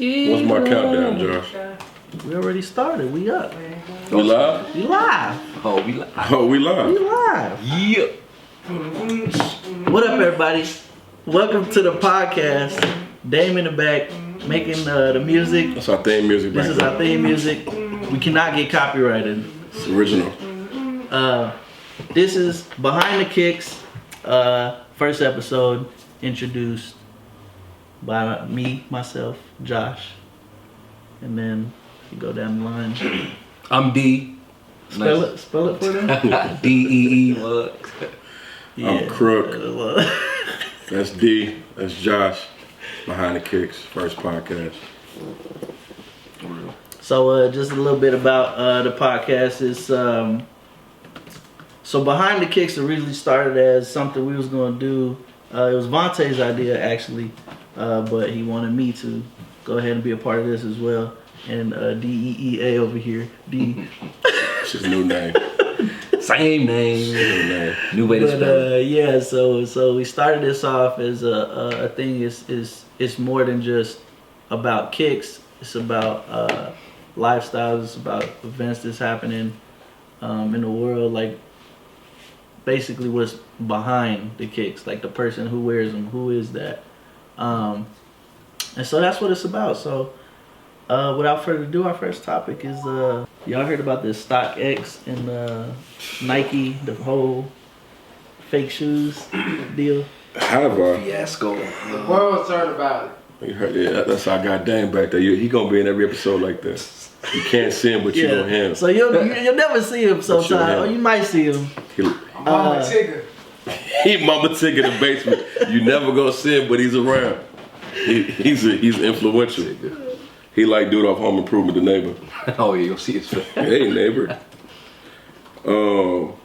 What's my countdown, Josh? We already started. We up. We live? We live. Oh, we live. Oh, we live. We live. Yeah. What up, everybody? Welcome to the podcast. Dame in the back, making the music. That's our theme music. This is our theme music. We cannot get copyrighted. It's original. This is Behind the Kicks. First episode introduced by me, myself, Josh, and then you go down the line. I'm D. Spell it for them. D-E-E. What? I'm Crook. That's D. That's Josh. Behind the Kicks. First podcast. So just a little bit about the podcast is so Behind the Kicks originally started as something we was gonna do. It was Vontae's idea actually, but he wanted me to go ahead and be a part of this as well. And D-E-E-A over here, D. It's his new name. Same name. New name. New way to spell it. Yeah, so we started this off as a thing. It's more than just about kicks. It's about lifestyles. It's about events that's happening in the world. Like basically what's behind the kicks. Like the person who wears them. Who is that? And so that's what it's about. So without further ado, our first topic is y'all heard about this StockX and Nike, the whole fake shoes deal? Have I? Fiasco. The world's heard about it. You heard, yeah, that's our guy Dame back there. He gonna be in every episode like this. You can't see him, but you know him. So you'll never see him you sometimes, know him. or you might see him. Mama Tigger. He mama Tig in the basement. You never gonna see him, but he's around. He's influential. He like dude off Home Improvement, the neighbor. Oh, yeah, you'll see his face. Hey neighbor. No,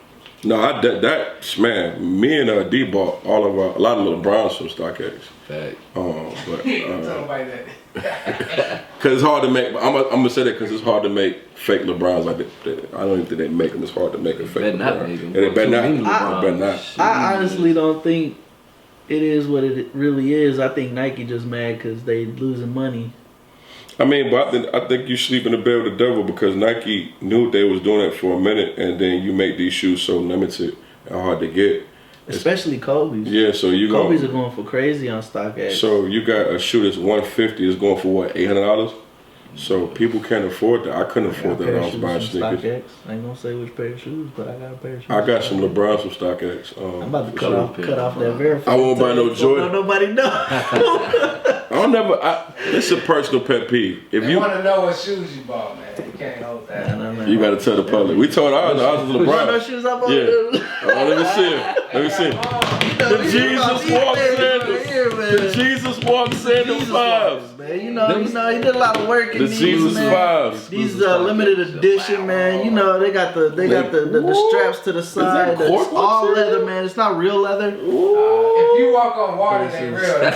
man, me and D bought a lot of LeBrons from StockX. Fact. But Tell nobody that. cause it's hard to make. I'm gonna say that because it's hard to make fake LeBrons like that. I don't even think they make them. It's hard to make a fake Better not LeBron. make 'em. Yeah, they better Too many not. LeBrons. They better not. I honestly don't think it is what it really is. I think Nike just mad because they losing money. I mean, but I think you sleep in the bed with the devil because Nike knew they was doing it for a minute, and then you make these shoes so limited and hard to get. Especially Kobe's. Yeah, so you Kobe's are going for crazy on StockX. So you got a shoe that's $150 is going for what, $800? So people can't afford that. I couldn't afford that when I was buying sneakers. StockX. I ain't gonna say which pair of shoes, but I got a pair of shoes. I got some LeBrons from StockX. I'm about to for cut sure. off that verified. I won't buy no Jordan. Don't nobody know. It's a personal pet peeve. If They you want to know what shoes you bought, man. You can't hold that. No. you got to tell the public. We told ours was Put no LeBron. shoes up on Yeah. them. Let me see him. Let me see him. The Jesus walk sandals. The Jesus walk sandals Jesus fives. walks, man. You know, he did a lot of work in The these, Jesus man. fives. These limited edition, man. You know, they got the straps to the side. that cork It's all material? leather, man. It's not real leather. If you walk on water, they real.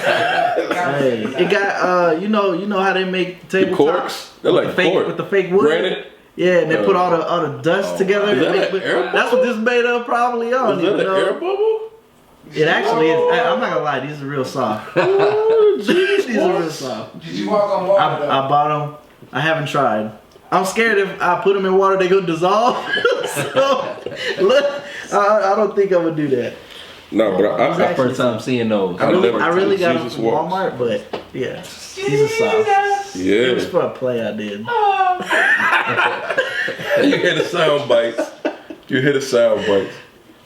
Hey, it got you know how they make The tabletops corks. They're like cork. with the fake wood. Granite. Yeah, and they put all the dust together. Is that They an put- air that's what this made of, probably. I don't Is that even an know. air bubble? It actually is. I'm not gonna lie, these are real soft. These are real soft. Did you walk on water, though? I bought them. I haven't tried. I'm scared if I put them in water, they gonna dissolve. So, look, I don't think I'm gonna do that. No, but I My first time seeing those. I really got them Jesus from walks. Walmart, but yeah, these are soft. It was Yeah. for a play I did. You hear the sound bites. You hear the sound bites.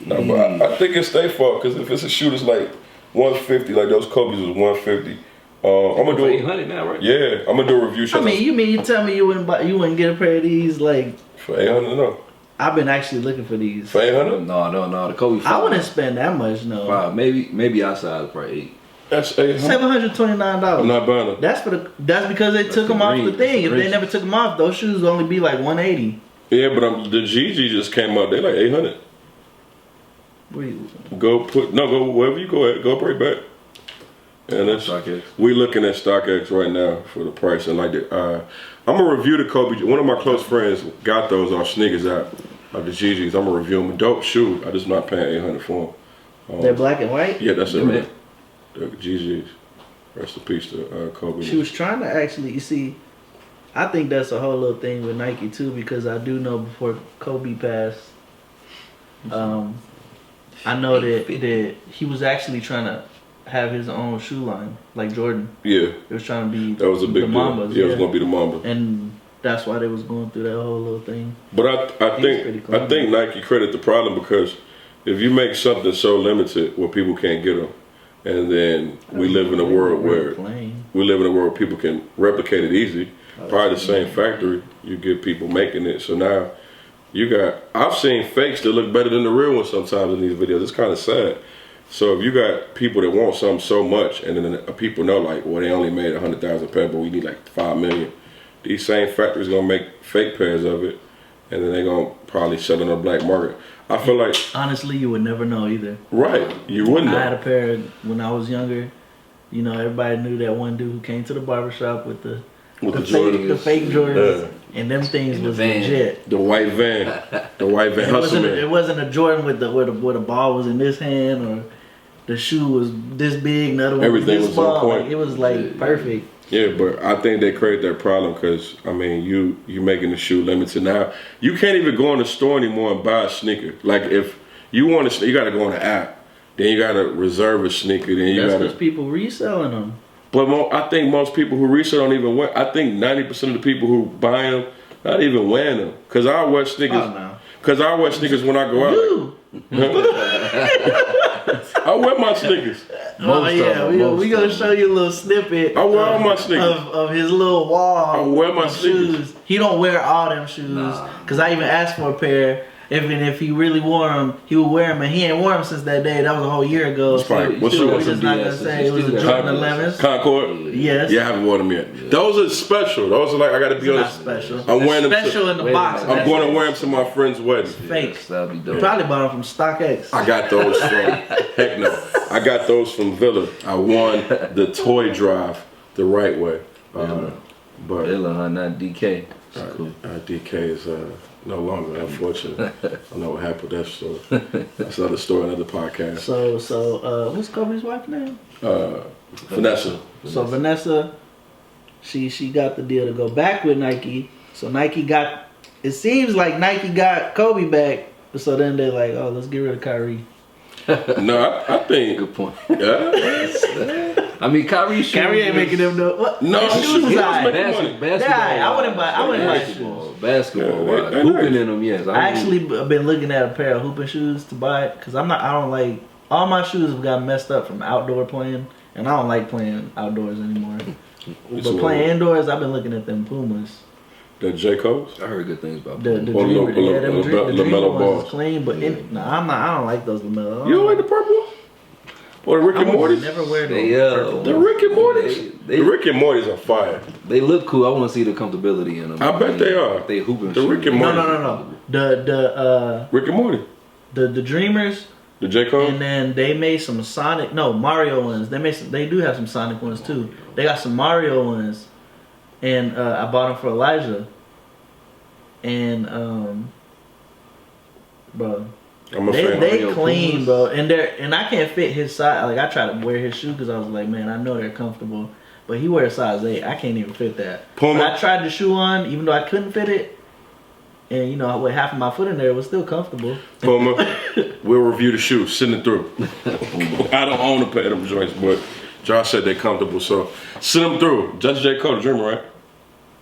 No, but I think it's their fault because if it's a shoe that's like 150, like those Kobe's was 150. I'm gonna do it. 800 now, right? Yeah, I'm gonna do a review. I mean, you tell me you wouldn't get a pair of these? Like, for 800, no. I've been actually looking for these. For 800, No. The Kobe 5. I wouldn't spend that much, no. 5. Maybe outside probably 8. that's 800. I'm $729. not buying them. That's because they took them off the green. thing. If That's they never took them off, those shoes would only be like $180. Yeah, but the GG just came out. They like 800. Go wherever you go at. Go right back. And that's StockX. we looking at StockX right now for the price. And like I'm gonna review the Kobe. One of my close friends got those off Sneakers app of the GGs. I'm gonna review them. A dope shoe. I just not paying 800 for them. They're black and white? Yeah, that's it. Yeah, Right? The GGs. Rest in peace to Kobe. She was trying to actually, you see, I think that's a whole little thing with Nike too, because I do know before Kobe passed, I know that he was actually trying to have his own shoe line, like Jordan. Yeah. It was trying to be That was a big the deal. Mambas. Yeah, it was gonna be the Mamba. And that's why they was going through that whole little thing. But I pretty think clean. I think Nike credit the problem because if you make something so limited where people can't get them, and then we live in a world where people can replicate it easy. Probably the same factory, you get people making it. So now I've seen fakes that look better than the real ones sometimes in these videos. It's kind of sad. So if you got people that want something so much, and then people know like, well, they only made 100,000 pairs, but we need like 5 million. These same factories gonna make fake pairs of it, and then they gonna probably sell it on the black market. I feel like honestly, you would never know either. Right, you wouldn't know. I had a pair when I was younger. You know, everybody knew that one dude who came to the barbershop with the fake Jordans, and them things was legit. The white van hustle. It wasn't a Jordan where the ball was in this hand or the shoe was this big, the other one Everything was this was on small. point. Like, it was like perfect. Yeah, but I think they create that problem because I mean, you making the shoe limited now. You can't even go in the store anymore and buy a sneaker. Like if you want to, you got to go on the app. Then you got to reserve a sneaker. Then you got That's to. because people reselling them. But I think most people who resell don't even wear. I think 90% of the people who buy them not even wearing them. Cause I wear sneakers. Oh, no. Cause I wear sneakers when I go out. I wear my sneakers. Oh yeah, we gonna show you a little snippet. I wear all my sneakers. Of his little wall. I wear my of sneakers. shoes. He don't wear all them shoes. Cause I even asked for a pair. Even if he really wore them, he would wear them, and he ain't worn them since that day. That was a whole year ago. That's fine. What shoe We're was just it? not gonna say it was the Jordan 11s. Concord? Yes. Yeah, I haven't worn them yet. Those are special. Those are like, I gotta be Not honest. special. I'm wearing them. Special in the box. I'm going to wear them to my friend's wedding. Fake. That'd be dope. Probably bought them from StockX. I got those from, heck no. I got those from Villa. I won the toy drive the right way. But Villa, not DK. Cool. DK is no longer, unfortunately. I don't know what happened with that story. That's another story, another podcast. So what's Kobe's wife's name? Vanessa. So Vanessa, she got the deal to go back with Nike. So Nike got, it seems like Nike got Kobe back. So then they're like, oh, let's get rid of Kyrie. No, I think. Good point. Yeah. I mean, Kyrie ain't making them no. What? No, His shoes he was high. making money. I wouldn't buy Basketball. Basketball. Yeah, Wise. Hooping in them, yes. I actually been looking at a pair of hooping shoes to buy because I don't like, all my shoes have got messed up from outdoor playing, and I don't like playing outdoors anymore. But playing indoors, I've been looking at them Pumas. The J. Cole's? I heard good things about The them. Dreamer, yeah, them the Dreamer LaMelo ones balls. is clean, but I don't like those LaMelo. You don't like the purple? Or the Rick and I would Morty's? never wear They, those. The Rick and Morty's? They- The Rick and Morty's are fire. They look cool. I want to see the comfortability in them. I bet they are. They hooping. The Rick and shoes. Morty. No. The Rick and Morty. the Dreamers, The J. Cole? and then they made some Mario ones. They do have some Sonic ones too. They got some Mario ones, and I bought them for Elijah. And bro, I'm a fan. they Mario clean, Pumas. bro, and I can't fit his size. Like I tried to wear his shoe because I was like, man, I know they're comfortable, but he wears size 8. I can't even fit that. Puma. But I tried the shoe on, even though I couldn't fit it, and you know, with half of my foot in there, it was still comfortable. Puma, we'll review the shoes. Send it through. I don't own a pair of them joints, but Josh said they're comfortable, so send them through. That's J. Cole, the Dreamer, right?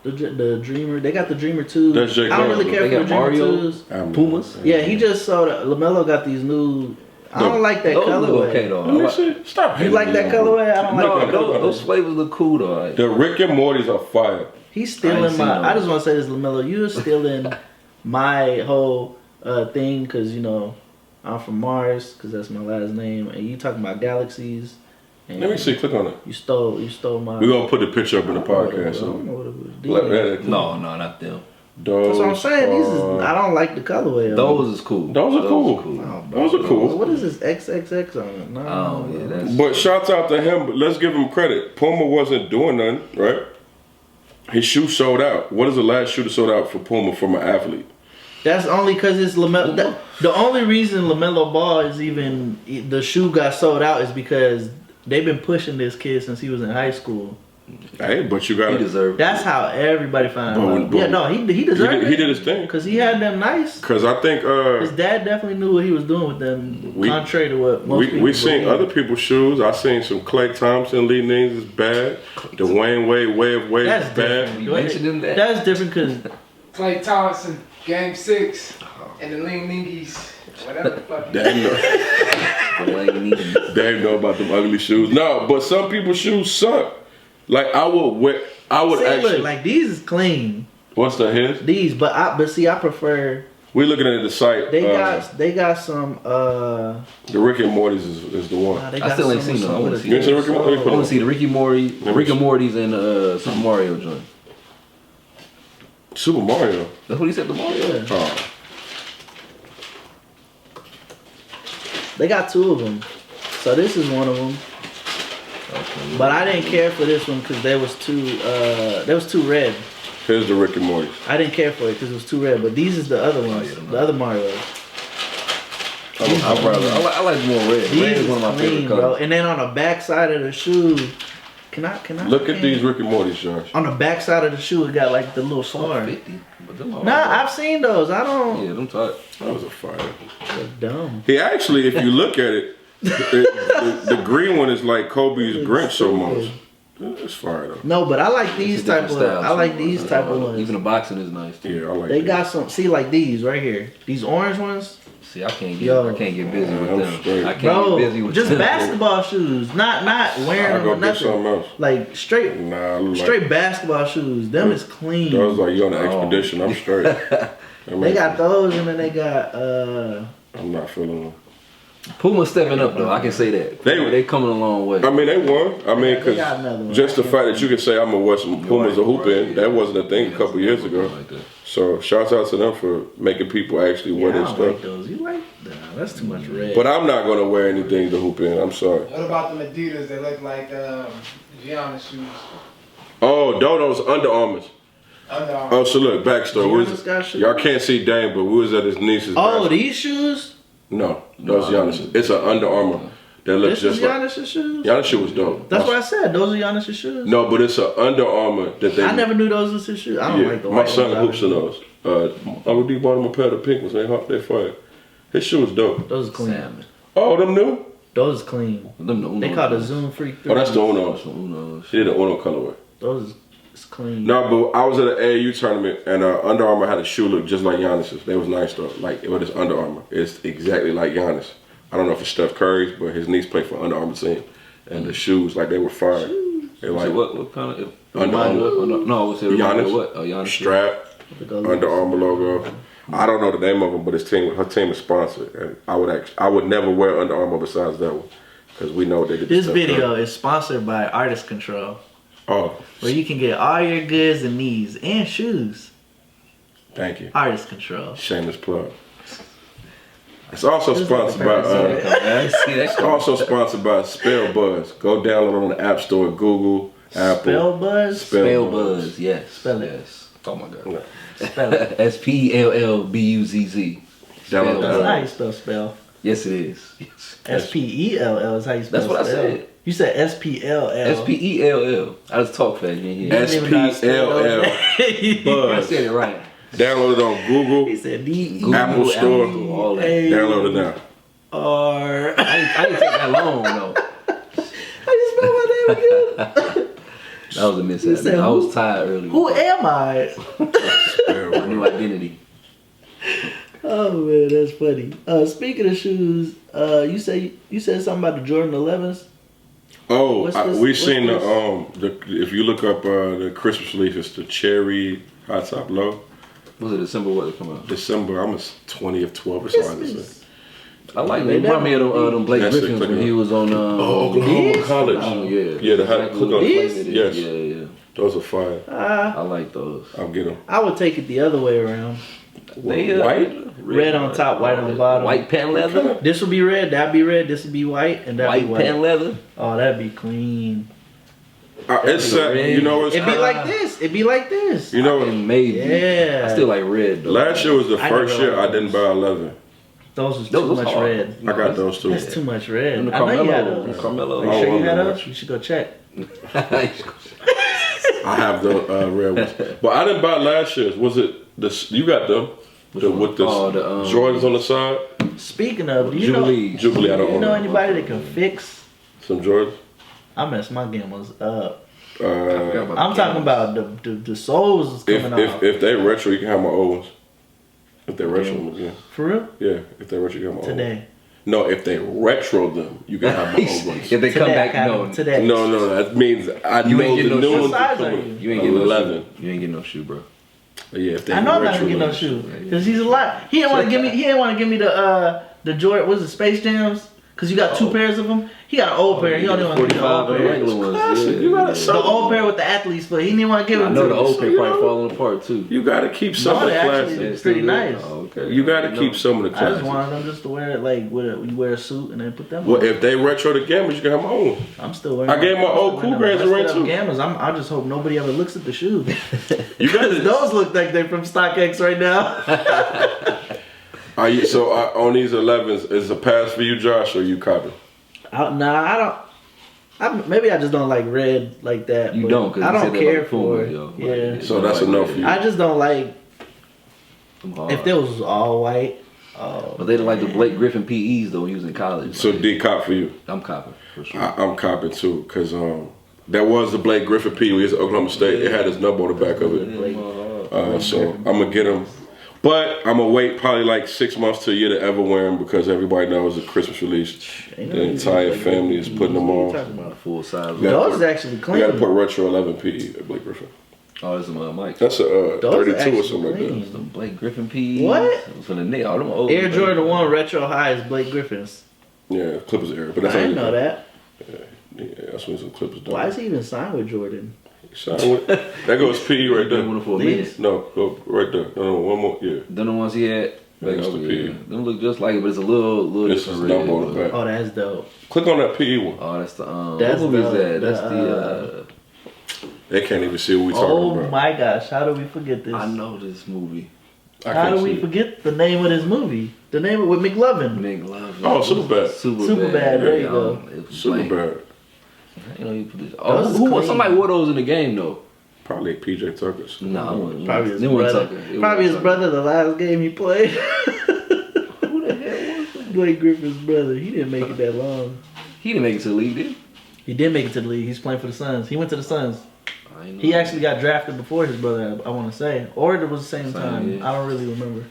The Dreamer, they got the Dreamer 2. That's J. I don't Cole. really care They for the got Dreamer Mario. 2s. Pumas. Yeah, he just saw that LaMelo got these new. I don't like that Those colorway. look okay though. Let me see. Stop You hating like on that me. colorway? I don't like No, that colorway. those flavors look cool though. Like, The Rick and Morty's are fire. He's I stealing ain't seen my. I those. just want to say this, LaMelo. You're stealing my whole thing because you know I'm from Mars because that's my last name, and you talking about galaxies. And Let me see. Click on it. You stole my. We're going to put the picture up in the I don't podcast. know what it was. Let that- no, not them. Those That's what I'm saying. These is. are- I don't like the colorway. of them. Those is cool. Those are cool. Oh, bro. Those are cool. What is this XXX on it? No. Oh yeah, that's. But shouts out to him. But let's give him credit. Puma wasn't doing nothing, right? His shoe sold out. What is the last shoe that sold out for Puma from an athlete? That's only because it's LaMelo. The only reason LaMelo Ball is even the shoe got sold out is because they've been pushing this kid since he was in high school. Hey, but you He gotta. deserved. That's how everybody found But- out. but- Yeah, no, he deserved He it. did his thing. Because he had them nice. Cause I think His dad definitely knew what he was doing with them, We- contrary to what most people we seen believe. other people's shoes. I seen some Klay Thompson, Lee Nings is bad. Dwayne Wade, Wade That's is bad. different. You mentioned him that. That's different because Clay Thompson, Game 6, and the Ling Ningies, whatever the fuck. Damn no. They know about them ugly shoes. No, but some people's shoes suck. Like I would actually. look, like these is clean. What's the his? These, but see, I prefer. We looking at the site. They got some. The Rick and Morty's is the one. They I got still ain't some seen them. I wanna with see You ain't seen Rick and Morty? I want to see the Rick and Morty's and Super Mario joint. Super Mario. That's what he said to Mario. Yeah. Oh, They got two of them, so this is one of them. But I didn't care for this one because there was too red. here's the Rick and Morty's. I didn't care for it because it was too red. But these is the other ones, the other Marios. I like more red. These Red is is one of my favorite clean, bro. colors. And then on the back side of the shoe, can I? Look at these Rick and Morty's, Josh. On the back side of the shoe, it got like the little star. 50. But them all Nah, I've seen those. I don't. yeah, them tight. That was a fire. They're dumb. He actually, if you look at it, the green one is like Kobe's Grinch almost. It's fire though. No, but I like these It's a type of. different style, I like so, these type of ones. Even the boxing is nice too. Yeah, I like. They these. got some. See, like these right here. These orange ones, See, I can't Yo. get busy with I'm them. straight. I can't bro. get busy with Just them. basketball shoes, not wearing I them go or get nothing. something else. Like straight, Nah, I look straight basketball shoes. Them is clean. Those like you on an Oh. expedition. I'm straight. They got those, and then they got I'm not feeling them. Puma stepping up though. I can say that. They coming a long way. I mean, they won. I mean, They got another one. because just the fact that you can say I'm gonna wear some Pumas or hooping, that wasn't a thing a couple years ago. Like that. So shouts out to them for making people actually Yeah, wear I their don't like stuff. those. You like? Nah, that's too much red. But I'm not gonna wear anything to hoop in. I'm sorry. What about the Adidas? They look like Giannis shoes. Oh, Dodo's Under Armours. Under Armour. Oh, so look, backstory. We Giannis got was, shoes? y'all can't see Dame, but we was at his niece's. Oh, basketball- these shoes. No, those Giannis. It's an Under Armour that looks This is just like Giannis' shoes. Giannis shit was dope. That's what I said. Those are Giannis' shoes. No, but it's an Under Armour that they. I never knew those was his shoes. I don't Yeah, like the my white son ones. hoops in those. Uncle D bought him a pair of pink ones. They fire. His shoe was dope. Those are clean. Salmon. Oh, them new? Those is clean. Them the Uno They call it joints. Zoom Freak. Oh, that's the Unos. Unos. She did the Uno colorway. Those is clean. No, but I was at an AAU tournament and Under Armour had a shoe look just like Giannis's. They was nice though. Like, it was Under Armour. It's exactly like Giannis. I don't know if it's Steph Curry's, but his niece played for Under Armour team. And the shoes, like, they were fire. They So like what kind of? Under Armour. No, what's it? Giannis. What? Oh, Giannis. strap, Under Armour logo. I don't know the name of them, but her team is sponsored. And I would never wear Under Armour besides that one. Because we know what they did. to This Steph video Curry. is sponsored by Artist Control, Oh, where you can get all your goods and needs and shoes. thank you. Artist Control. Shameless plug. It's also This is like sponsored a by. parasite. See that? It's also sponsored by Spell Buzz. Go download it on the App Store, Google, Apple. Spell Buzz. Spell Buzz. Yes. Spell it. Yes. Oh my God. Spell it. SPELLBUZZ. Download That's that. how you spell spell. Yes, it is. Yes. SPELL is how you spell. That's what I spell. said. You said SPLL. SPELL. I just talk fast. You didn't hear me. SPLL I Buzz. said it right. Download it on Google. He said Google, Apple Store. all that. Download it now. R. I didn't take that long though. How you spell my name again? That was a You mishap. said I who? was tired earlier. Who am I? My new identity. Oh man, that's funny. Speaking of shoes, you said something about the Jordan 11s. Oh, What's this- we what's seen this? if you look up the Christmas release, it's the cherry high top low. Was it December? What it come out? December, I'm a 20th, 12th. It's hard to say. Christmas. I like They it. Remind me of them Blake That's it, Griffins click when it. he was on. Oh, Oklahoma These? College. Oh, yeah. Yeah, the high, Exactly click what on These? it is. Yes. Yeah, yeah. Those are fire. I like those. I'll get them. I would take it the other way around. They, White? Red on top, white on the bottom. White patent leather. This would be red, that'd be red, this would be white, and that'd White be white. patent leather. Oh, that'd be clean. It's you know it's It'd be like this. It'd be like this. you know And maybe. Yeah. I still like red though. last year was the I first never year I liked didn't buy 11. Those was too Those much hard. red. I got those too. That's too much red. And the I know you had Carmelo. those. Carmelo. Are you I sure you don't had know those? much. You should go check. I have the red ones, but I didn't buy last year's. Was it this? You got them with the Jordans on the side. Speaking of, do you know Jubilee. I don't you know own anybody that can fix? some Jordans. I messed my gammas up. Uh, I'm talking about the soles coming off. if they retro, you can have my old ones. If they retro them again, For real? yeah. If they retro, you can have my old ones. Today. No, if they retro them, you can have my old ones. If they come Today, back, I got no. them today. No, that means I You know ain't the getting no new shoe. ones What are size are coming. You ain't getting no 11. shoe. You ain't getting no shoe, bro. Yeah, if they I know I'm not retro gonna get no them. shoe because he's a lot. He didn't want to give me. He didn't want to give me the Jordan. Was it Space Jams? Because you got two pairs of them. He got an old pair. He only want to give me the old pair. regular ones. Classic. Yeah. You gotta The old pair with the athlete's foot. He didn't want to give it I to know me. the old pair you probably know. falling apart too. You gotta keep some No, of the they actually- classics. It's pretty nice. Oh, okay. You gotta keep some of the I just classics. wanted them just to wear it like you wear a suit and then put them Well, on. if they retro the Gammas, you can have my own. I'm still wearing. I gave my old Cool Grands a red too. Gammas. I just hope nobody ever looks at the shoes. You got it. Those look like they're from StockX right now. On these 11s, is a pass for you, Josh, or you copy? I don't. Maybe I just don't like red like that. You but don't, 'cause I you don't said that care about Puma, for it. yo. Yeah. Like, So that's like, enough for you. I just don't like Them hard. if it was all white. But they like the Blake Griffin PEs though when he was in college. So Like, D cop for you. I'm copping for sure. I'm copping too, cause that was the Blake Griffin P. We was at Oklahoma State. It had his number on the back of it. So I'm gonna get him, but I'm gonna wait probably like 6 months to a year to ever wear them because everybody knows the Christmas release. The entire family is putting them on. About a full size. Yeah. Those is actually You gotta clean. put retro 11 PE at Blake Griffin. Oh, it's some Mike. That's a Those are 32 or actually something like clean. that. Some Blake Griffin PEs. What? For the Knicks. All them old. Air Jordan 1 retro high is Blake Griffin's. Yeah, Clippers era, but that's I didn't only- know that. Yeah, that's when some Clippers done. Why is he even signed with Jordan? That goes PE right Been there. with him for a These? minute. No, go right there. No, one more. Yeah, Them the ones he had. Back That's over the here. PE. Them look just like it, but it's a little this is different. number red, on the but- back. Oh, that's dope. Click on that PE one. Oh, that's the That's what movie is the- that? That's the, They can't even see what we talking Oh about. my gosh, how do we forget this? I know this movie. I How can't do we see it. forget the name of this movie? The name of with McLovin. Nick Love. Oh, Superbad. Superbad, there you go. Super bad. You know, you put this, Those is who clean. somebody wore those in the game though? Probably PJ Tucker's. No, Probably his it wasn't brother. Tucker. It Probably his wasn't brother. The last game he played. Who the hell was that? Blake Griffin's brother. He didn't make it that long. He didn't make it to the league, did he? He did make it to the league. He's playing for the Suns. He went to the Suns. I ain't know. He actually got drafted before his brother. I want to say, or it was the same Same, time. yeah. I don't really remember.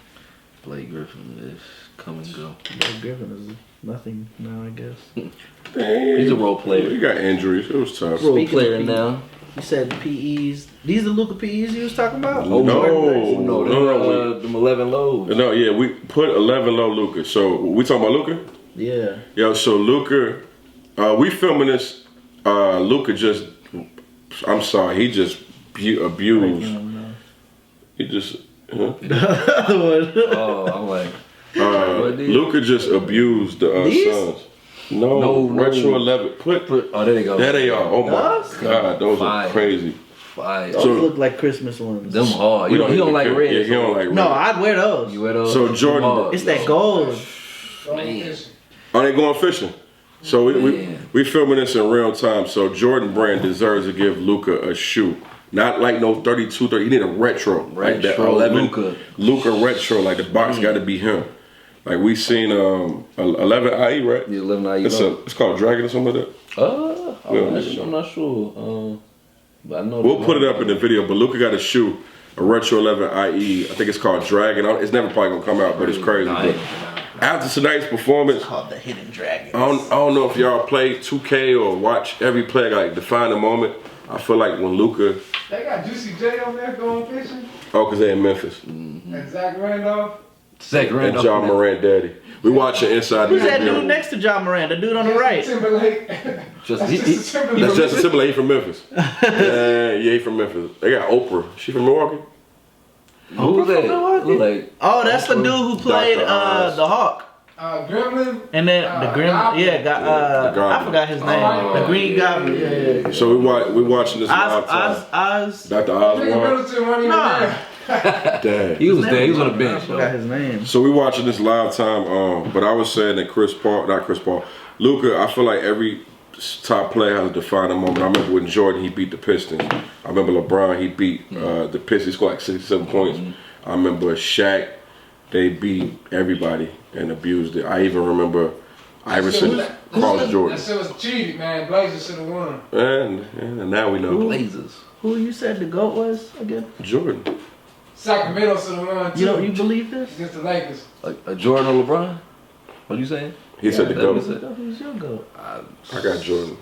Blake Griffin is come and go. Blake Griffin is nothing now, I guess. Dang. He's a role player. He got injuries. It was tough. Role Speaking of player PE, now. You said PEs. These are Luka PEs you was talking about? No. No, No, them 11 lows. No, yeah, we put 11 low Luca. So we talking about Luca? Yeah. Yo, so Luca, we filming this. Luca just, I'm sorry, he just abused. He just, huh? The other one. Oh, I'm like, What did- Luca just abused the These? Suns. No, No, retro no. 11. oh, there they go. There they are. Oh my Those? God, those Fire. are crazy. Fire. Those So- look like Christmas ones. Them hard. We He don't like care. red. Yeah, he don't like red. No, I'd wear those. You wear those? So Jordan- Them hard, It's that yo. gold. Man. Are they going fishing? So we Man. filming this in real time. So Jordan Brand deserves to give Luca a shoe. Not like no 32, 30. He need a retro. Like that Retro 11. Luka. Retro. Like the box got to be him. Like we seen 11 IE, right? The 11 IE. It's called Dragon or something like that. I'm not sure. But I know. We'll put it up in the video. But Luca got a shoe, a retro 11 IE. I think it's called Dragon. It's never probably gonna come out, but it's crazy. But after tonight's performance, Called the Hidden Dragon. I don't know if y'all play 2K or watch every play, like define the moment. I feel like when Luca, They got Juicy J on there going fishing. because they in Memphis, And Zach Randolph. Zach and Randolph. John Morant daddy. We watching Inside Who's the that dude NBA. next to John Moran? The dude on the Justin right. Timberlake. Just, That's he, Justin Timberlake. That's Justin Timberlake. He from Memphis. Yeah, he from Memphis. They got Oprah. She from Milwaukee. who's that? Look like Oh, that's the dude who played Dr. Oz. the Hawk. Gremlin. And then the Grim, Goblin. yeah, got The Goblin. I forgot his name. The Green Goblin, yeah. So we watching this live time. Oz. Dr. Nigga Oswald. Middleton running Nah. around. Dang. He was there. He was on the bench. I forgot his name. So we watching this live time, but I was saying that Luka, I feel like every top player has a defining moment. I remember when Jordan, he beat the Pistons. I remember LeBron, he beat the Pistons, he scored like 67 points. I remember Shaq, they beat everybody and abused it. I even remember Iverson crossed Jordan. That shit was cheated, man. Blazers should have won. And now we know. Blazers. Who you said the GOAT was again? Jordan. Sacramento should have won too. You believe this? Against the Lakers. A Jordan or LeBron? What you saying? He said the GOAT. Who's your GOAT? I got Jordan.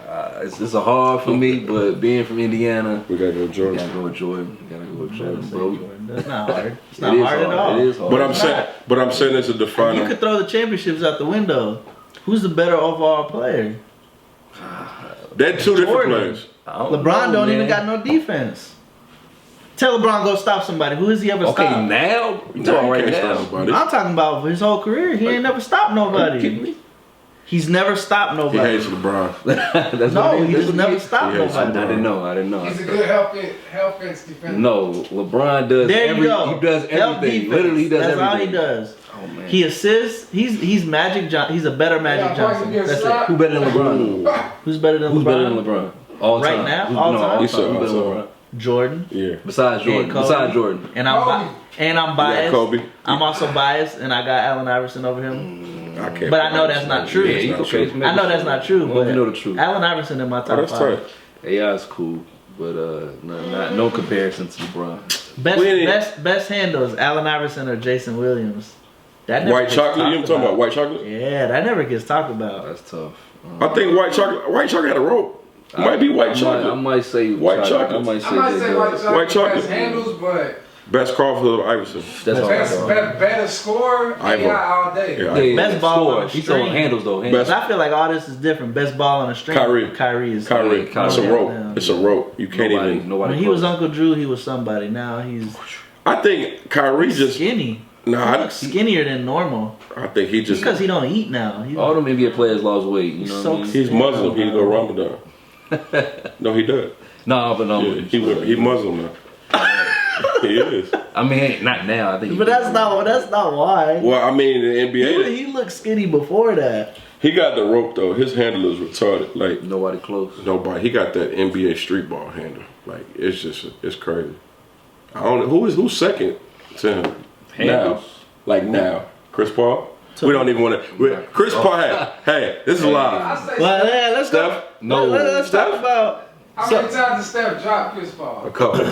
It's a hard for me, but being from Indiana, We gotta go you Jordan. gotta go with Jordan. You gotta go with Jordan, bro. That's not hard. It's It not is hard at all. It is hard. But I'm saying it's a You defining. could throw the championships out the window. Who's the better overall player? They're two different Jordan. players. I LeBron know, don't man. even got no defense. Tell LeBron go stop somebody. Who has he ever Okay, stopped? now you Nah, talking you right can't stop now. nobody. I'm talking about his whole career. He ain't never stopped Are you kidding nobody. me? He's never stopped He nobody. hates LeBron. That's No, what it is. he That's just what never it is. stopped Yes, nobody. I didn't know. I didn't know. He's a good help fence defender. No, LeBron does There you go. He does Help everything. defense. Literally, he does That's everything. all he does. Oh man. He assists. He's Magic Johnson. He's a better Magic Johnson. That's it. Who better than LeBron? Who's better than Who's LeBron? better than LeBron? All Right time. now? Who's- All no, time? He said Who better than all time. LeBron? Jordan. Yeah. Besides Jordan. Kobe. Besides Jordan. And Kobe. I'm You biased. got Kobe. I'm also biased, and I got Allen Iverson over him. I can't. But I know that's not true. Yeah, It's you not okay. true. I know that's not true, We but know the truth. Allen Iverson in my Oh, top that's five. tight. AI is cool, but no comparison to LeBron. Best handles, Allen Iverson or Jason Williams. That never White gets chocolate. You know what I'm talked talking about? White chocolate. Yeah, that never gets talked about. That's tough. I think white chocolate. White chocolate had a rope. It might be white I chocolate. might say White chocolate. I might say, I might say white chocolate. White chocolate. Best handles, but Best Crawford or Iverson. That's all. better score. Ivo. AI all day. Yeah. Best ball on the He's on string. handles though. Best- But I feel like all this is different. Best ball on a string. Kyrie. Kyrie is. Kyrie. Kyrie. It's a rope. Yeah. It's a rope. You can't even. Nobody. When he was Uncle Drew, he was somebody. Now he's I think Kyrie just. skinny. Nah, He looks skinnier than normal. I think he just. Because he don't eat now. He, All them NBA players lost weight. You know what I mean? He's Muslim. He go Ramadan. No, he does. No, but no. Yeah, he Muslim now. He is. I mean, not now. I think. but that's not why. Well, I mean, in the NBA, He looked skinny before that. he got the rope though. His handle is retarded. Like Nobody close. nobody. He got that NBA street ball handle. Like it's crazy. I don't know who's second to him now. Handles. Like now, Chris Paul. We don't even want to. Chris Paul. Hey, this is live. I say Well, yeah, let's go. Steph. No. Let's talk about. how many times did Steph drop Chris Paul? A couple.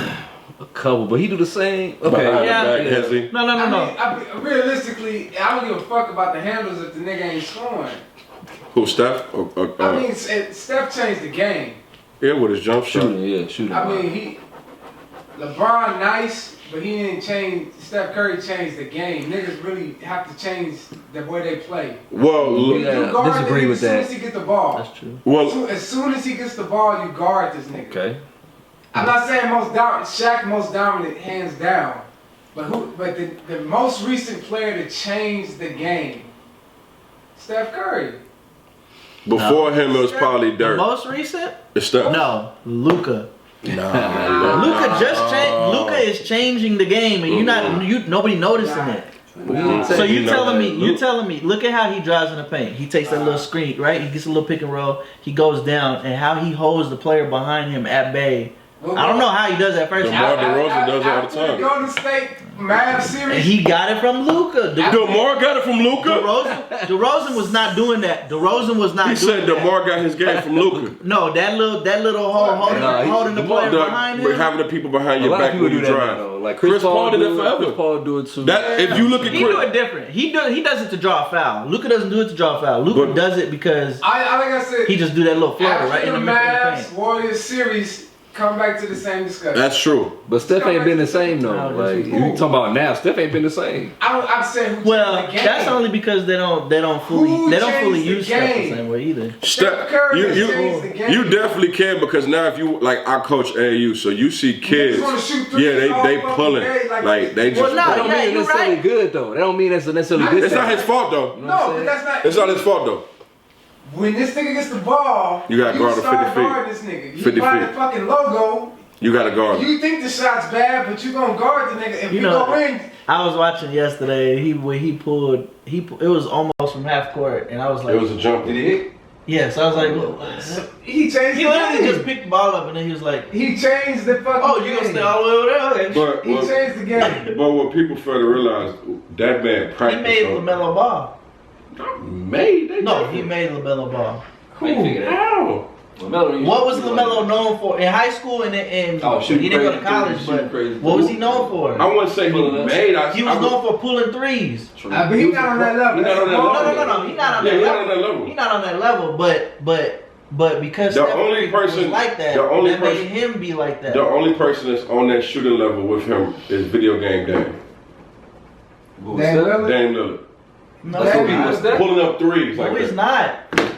A couple, but he do the same. Okay. Behind Yeah. the back, has he? No. I mean, realistically, I don't give a fuck about the handles if the nigga ain't scoring. Who, Steph? I mean, Steph changed the game. Yeah, with his jump shot. Shooting, yeah, shooting. I mean, LeBron nice, but he didn't change. Steph Curry changed the game. Niggas really have to change the way they play. Well, look, Yeah. You guard disagree the nigga with as soon that. as he get the ball. That's true. well, As soon as he gets the ball, you guard this nigga. Okay. I'm not saying Shaq most dominant, hands down. But the most recent player to change the game, Steph Curry. before him it was probably The Dirk. most recent? It's Steph. No, Luca. Nah. Luca just changed. Luca is changing the game, and nobody noticing it. So you telling me, look at how he drives in the paint. He takes that little screen, right? He gets a little pick and roll. He goes down, and how he holds the player behind him at bay. I don't know how he does that first. DeMar DeRozan does it all the After time. Golden State Mavs And series. he got it from Luca. DeMar got it from Luca. DeRozan was not doing that. DeRozan was not He doing said that. DeMar got his game from Luca. No, that little holding the player behind him. Having the people behind A your lot of back people when do you that now, drive. though. Like Chris Paul did it Chris forever. Paul do it too. That if you look at He do it Chris, different. He does it to draw a foul. Luca doesn't do it to draw a foul. Luca But- does it because Like I said, he just do that little floater after right in the the middle of the Mavs paint. Warriors series, come back to the same discussion. that's true. But Steph ain't been the same though. No, Like this you is talking about now, Steph ain't been the same. I'm saying who Well, changed the game. that's only because they don't fully Who changed the use stuff the game? same way either. Steph, Curry has changed the game. you definitely can because now if you like I coach AAU, so you see kids, wanna shoot threes yeah, all they fucking pulling, day, like they just. Well, no, That don't yeah, mean you're it's necessarily right. good though. That don't mean it's necessarily good. It's not his fault though. You know what I'm No, saying? but that's not. It's not his fault though. When this nigga gets the ball, You gotta guard him start 50 feet. guarding this nigga. You 50 buy feet. the fucking logo. You gotta guard him. You think the shot's bad, but you gonna guard the nigga. If you know, go in, I was watching yesterday. When he pulled, it was almost from half court, and I was like, It was a jumper. Did he hit? yes. I was like, look, he changed he the literally game. just picked the ball up, and then he was like, He changed the fucking oh, you gonna game. stay all the way over there? Okay. But He changed the game. but what people fail to realize, that man He practiced. made on- LaMelo Ball. Made? They No, different. he made LaMelo Ball. How you figure that? How? LaMelo What was LaMelo known for in high school and Oh, shooting he didn't go to crazy college? threes, But shooting crazy what was he threes. known for? I wouldn't say he Pulling up. made. He was known for pulling threes. But he not on that level. He not on that No, level. no. He's not on Yeah, that he's not level. on that level. He's not on that level. But because The Steph only Curry was person- like that, the only that person- made him be like that. The only person that's on that shooting level with him is video game Dame. Who Dame was that? Lillard? Dame Lillard. No, That's he's who he not. was that? Pulling up threes like No, he's that. not.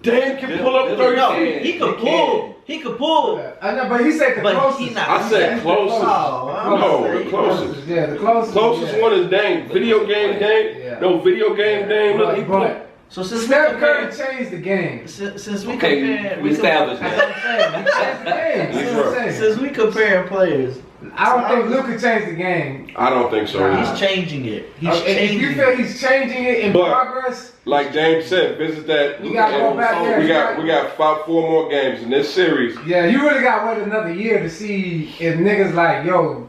Dame can pull up Lillard 30 No, can. he could He pull. He could pull. I know, but he said the But closest. he not. I said He closest. Oh, No, the closest. Yeah, the closest. Closest yeah. one is Dame. Video game Dame. Yeah. No, video game Dame. Look, he put. So since we Steph Curry compare, changed the game. since we Okay, compare, we established That's that. what I'm saying. He changed the game. That's what I'm saying. Since we comparing players, I don't think Luka changed the game. I don't think so. Nah. either. he's changing it. He's If changing you it. feel he's changing it in But- progress, Like James said, visit that. You gotta go back there. We got 4 more games in this series. yeah, you really got to wait another year to see if niggas like, yo,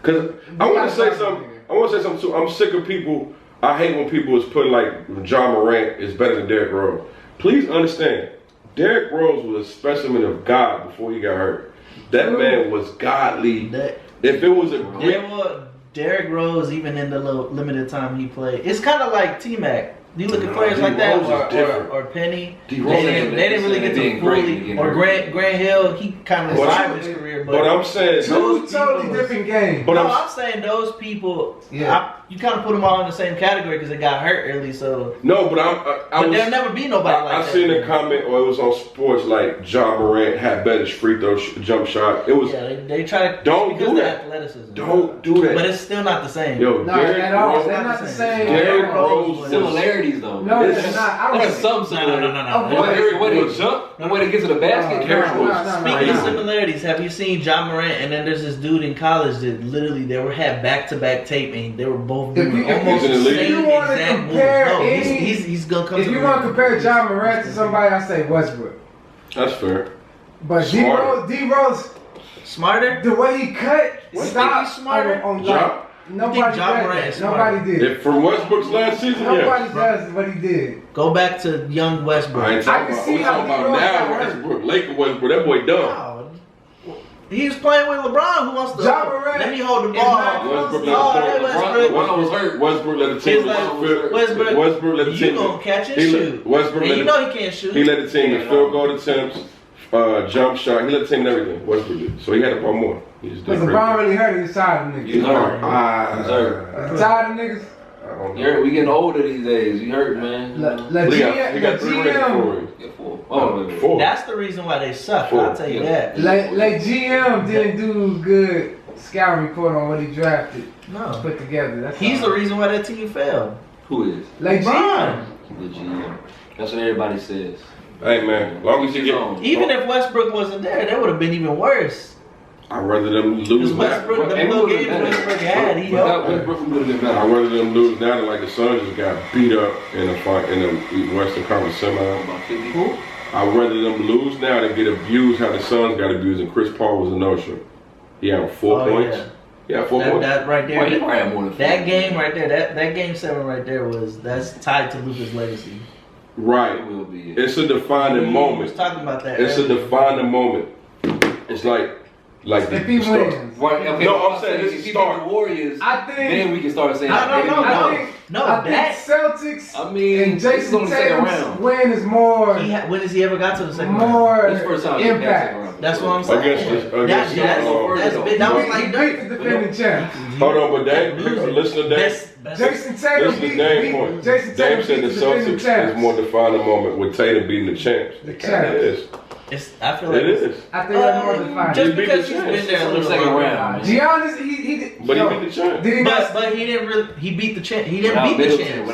Cause I want to say something. I want to say something too. I'm sick of people. I hate when people is putting like John Morant is better than Derrick Rose. Please understand, Derrick Rose was a specimen of God before he got hurt. That man was godly. That- If it was a great, There was Derrick Rose, even in the little limited time he played. It's kind of like T-Mac. You look at No, players D. like that, Rose is different. or Penny. D. They Rose didn't really get to being great fully. again. Or Grant Hill, he kind of But revived you- his career. but I'm saying, two those totally people- different games. but no, I'm I'm saying those people. Yeah. You kind of put them all in the same category because they got hurt early. So, no, but I but was. there'll never be nobody like I that. seen a comment, or it was on sports, like John Morant had better free throw jump shot. It was Yeah, they try to. Don't because do of the that. athleticism. don't do that. But it's still not the same. Yo, No, Derrick at all. Rose. They're not the same. Derrick Rose was Similarities though. No, It's- they're not. I don't There's think. some No. similarities. Derrick The way they was- jump, the way they get to the basket. Derrick Derrick was- Rose. Speaking of Nah. similarities, have you seen John Morant and then there's this dude in college that literally had back-to-back taping. They were both If doing you- if almost you- the if same you wanna exact moves. compare No, any- he's gonna come If to you the want to ring. compare John Morant to somebody, I say Westbrook. That's fair. But Smart. D Rose, Smarter? the way he cut, You think stop he's smarter? on Ja? like nobody think John does Morant that. is smarter? Nobody did. If from Westbrook's last season, Nobody yeah. does what he did. Go back to young Westbrook. I ain't I talking can about. see We how talking about D-Rose got now hurt. Westbrook, Laker Westbrook. That boy dumb. Wow. He was playing with LeBron. Who wants to? John Morant Let me hold the is not ball. Westbrook Oh, let hey, the Westbrook. LeBron was hurt. Westbrook let the It's team. like, Westbrook, let the You team. gonna catch and he let- shoot. Westbrook And let you the- know he can't shoot. He led the team in field goal attempts, jump shot. He led the team in everything. Westbrook did. So he had to put more. He just did Because great. LeBron really hurt his side of He's niggas. hurt. Ah, He's hurt. Tired of niggas. I don't know. You hurt. We getting older these days. You hurt, man. La He got 3 rings GM, for him. Get full. Oh, wait. 4. That's the reason why they suck. Four. I'll tell you Yeah. that. like GM didn't do good scouting report on what he drafted, No. put together. That's He's all. the reason why that team failed. Who is? Like LeBron. GM. The GM. That's what everybody says. Hey man, long as you get, Even if Westbrook wasn't there, that would have been even worse. I'd rather them Because lose now. Westbrook, the Hey, little we would've games been better. Westbrook had, he Without helped. Westbrook, we would have been I'd better. rather them lose now than like the Suns just got beat up in a fight in the Western Conference semi. About 50. Who? I'd rather them lose now than get abused how the Suns got abused and Chris Paul was a no-show. He had 4 Oh, points. yeah. Yeah, 4 That, points. that right there. Wait, he probably had more than That 50. game right there, that game 7 right there that's tied to Luka's legacy. Right. It will be. It's a defining We was moment. talking about that. It's a earlier. defining moment. It's like If he start. wins. Right, okay, No, I'm saying if this is he start. beat the Warriors, I think. then we can start saying. No, maybe no, he no. won. I think that Celtics I mean, and this is Jason on the second Tatum's round. win is more, when has he ever got to the second round? more This first time he passed impact. around. That's what I'm saying. Against That's that's big. That was He like beat Dirk. the defending champ. Hold on, but Dame, listen to Dame. Best- Jason Tatum Listen to Dame's point. beat Jason Dame Tatum said beat the the defending Celtics champs. is more defining moment with Tatum beating the champs. The It champs. is. I feel like It is. I think that's more defined. just He beat because the he's champs. been there a It's on the little second longer. round. Giannis, he But he beat the champ. Did he not? But he didn't really. He beat the champ. He didn't Without beat the Middleton, champ.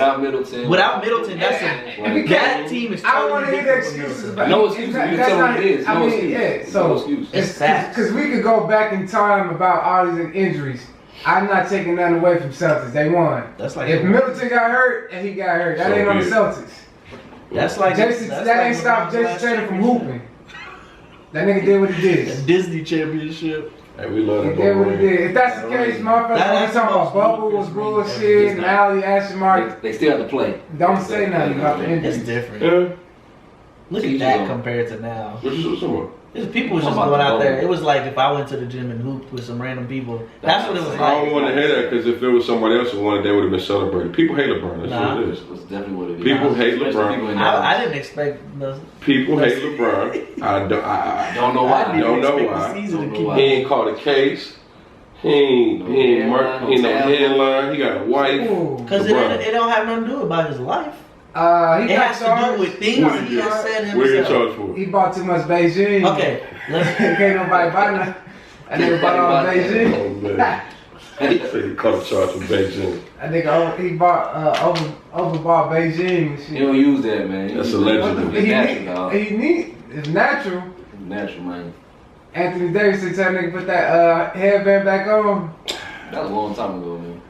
without Middleton, That's that team is. I don't Totally want to hear the different from excuses Middleton. about No excuses. You that's tell not- them it is. I No mean, excuse. yeah. So No excuse. It's facts. because we could go back in time about all these injuries. I'm not taking nothing away from Celtics. They won. That's like If Middleton got hurt and he got hurt, that So ain't on the be it. Celtics. That's like Jason, that's that like ain't stopped LeBron's Jason last Tatum from championship. hooping. That nigga did what he The did. Disney championship. Hey, we love He that did what he boy. did. If that's the case, motherfuckers, when we That's talking the about most bubble was ludicrous ring bullshit ever. and Allie Ashton Mark, They still have to play. don't say nothing about the It's injuries. different. Yeah. Look Each at that his own. compared to now. What you talking about? People was just Talking going about out the there. bubble. It was like if I went to the gym and hooped with some random people. That's what it was I don't like. want to hear that because if it was somebody else who wanted, they would have been celebrated. People hate LeBron. That's Nah. what it is. That's definitely what it is. People hate Especially LeBron. people in I Dallas. didn't expect the. People hate LeBron. I Don't know why. I didn't don't know expect why. the season Don't to know keep why. He ain't caught a case. He ain't headline, he ain't no no headline. He got a wife. Ooh. Because it don't have nothing to do about his life. He It got has to charged. do with things What he he has said Where you himself. charged for? He bought too much Beijing. Okay, let's. Can't nobody buy nothing. That nigga bought all Nobody buy Beijing. Oh man. Say he caught a charge from Beijing. That nigga, he bought overbought Beijing and shit. You don't use that, man. You That's use alleged. that. He It's natural, dog. need, it's natural. It's natural, man. Anthony Davis said tell nigga put that headband back on. That was a long time ago, man.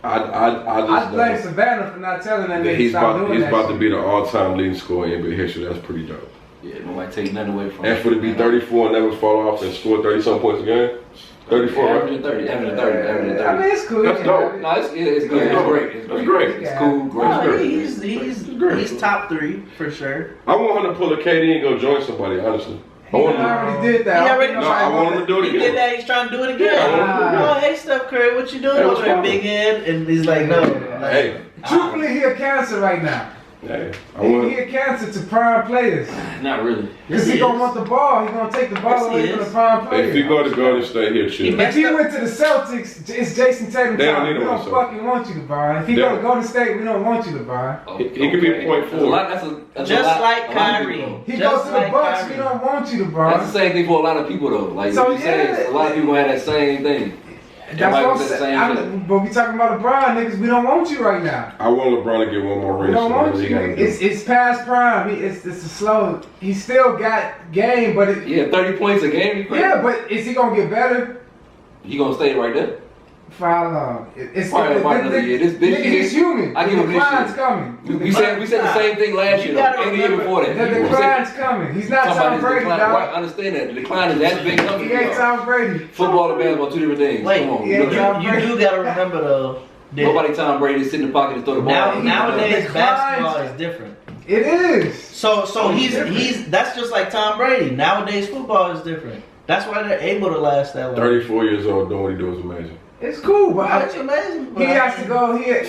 I I just blame know Savannah for not telling that that nigga he's stop about doing he's that about to shit. be the all-time leading scorer in NBA history. That's pretty dope. Yeah, nobody take nothing away from And for to be 34 and never fall off and score 30-some points a game, 34, right? Averaging 30, averaging 30, averaging 30. I mean, it's cool. That's you dope. can No, it's good. It's great. It's That's great. great. It's cool. Great. No, great. he's top 3 for sure. I want him to pull a KD and go join somebody, honestly. I He want him. already did that. He already- No, I want him to do it He did again. that. He's trying to do it again. Yeah. Oh, hey Steph Curry, what you doing Hey, over what's there, wrong? big head? And he's like, no. Like, Hey, Truthfully, he a cancer right now. hey, I want He a cancer to prime players. Not really. Because Yes, he he gonna is. want the ball. He gonna take the ball Yes, he away from is. the prime If you player. go to Golden State, he'll chill. If he went to the Celtics, it's Jason Tatum They don't time. need We him on don't the fucking want you, LeBron. If he They go don't. to Golden State, we don't want you, LeBron. He could be point That's a forward. lot. That's a Just lot- like a lot of Kyrie. people. He Just goes to the like Bucks, Kyrie. we don't want you, That's LeBron. the same thing for a lot of people, though. Like So, you said, yeah. a lot of people had that same thing. That's Everybody what I'm was the saying. same thing. But we talking about LeBron, niggas. We don't want you right now. I want LeBron to get one more We ring. don't so want he you. gotta do. It's past prime. It's a slow. He still got game, but it, Yeah, 30 points a game. You crazy? yeah. But is he gonna get better? He gonna stay right there. For how long? It's Probably about another year. This nigga, year- he's human. I give the him this decline's year. coming. We said the same thing last You year, gotta though, and the year remember- before that. The We said- decline's coming. He's not talking about Tom his Brady, decline. Right, I dog. understand that. The decline is that's been coming. He ain't Tom Brady. Football and basketball, two different things. Wait, Come on. yeah, You know, Tom you Brady. do gotta remember though. that nobody Tom Brady sit in the pocket and throw the ball. Now, nowadays declines. basketball is different. It is. So It's different. he's that's just like Tom Brady. Nowadays football is different. That's why they're able to last that long. 34 years old doing what he does is amazing. It's cool, but Wow, it's amazing. he has to go here.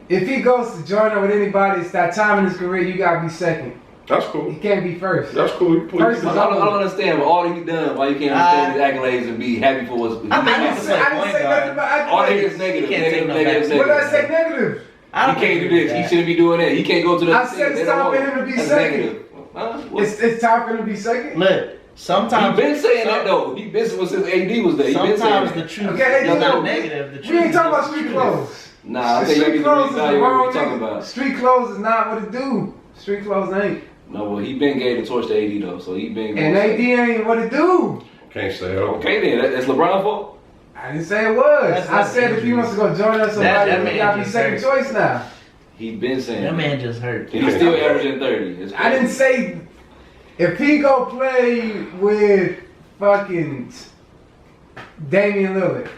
If he goes to join up with anybody, it's that time in his career. You gotta be second. That's He cool. can't be first. That's cool. You put First I is don't understand but all that he done. Why you can't understand his accolades and be happy for what's. I think I didn't say nothing about all that accolades. is negative. He can't take Negative. no Negative. back. What did I Negative. say negative? I don't He can't do agree this. with He that. shouldn't be doing that. He can't go to the. I said it's They don't time want for him to be That's second. negative. Huh? What? It's time for him to be second. Look, He sometimes been saying that though. He been since AD was there. He been saying sometimes that. the truth Okay, is you know, not negative. The We truth ain't talking is about street truth. clothes. Nah, I The think you street need to clothes is the reevaluate what wrong we're talking thing. about. Street clothes is not what it do. Street clothes ain't. No, well, he been gave the torch to AD though, so he been. And AD ain't what it do. Can't stay out. Okay then, that's LeBron's fault. I didn't say it was. That's I not said if he dangerous. wants to go join us, That somebody, man he gotta be just second hurt. choice now. He been saying. That man just hurt. And he's still averaging 30. It's I didn't say if he go play with fucking Damian Lillard,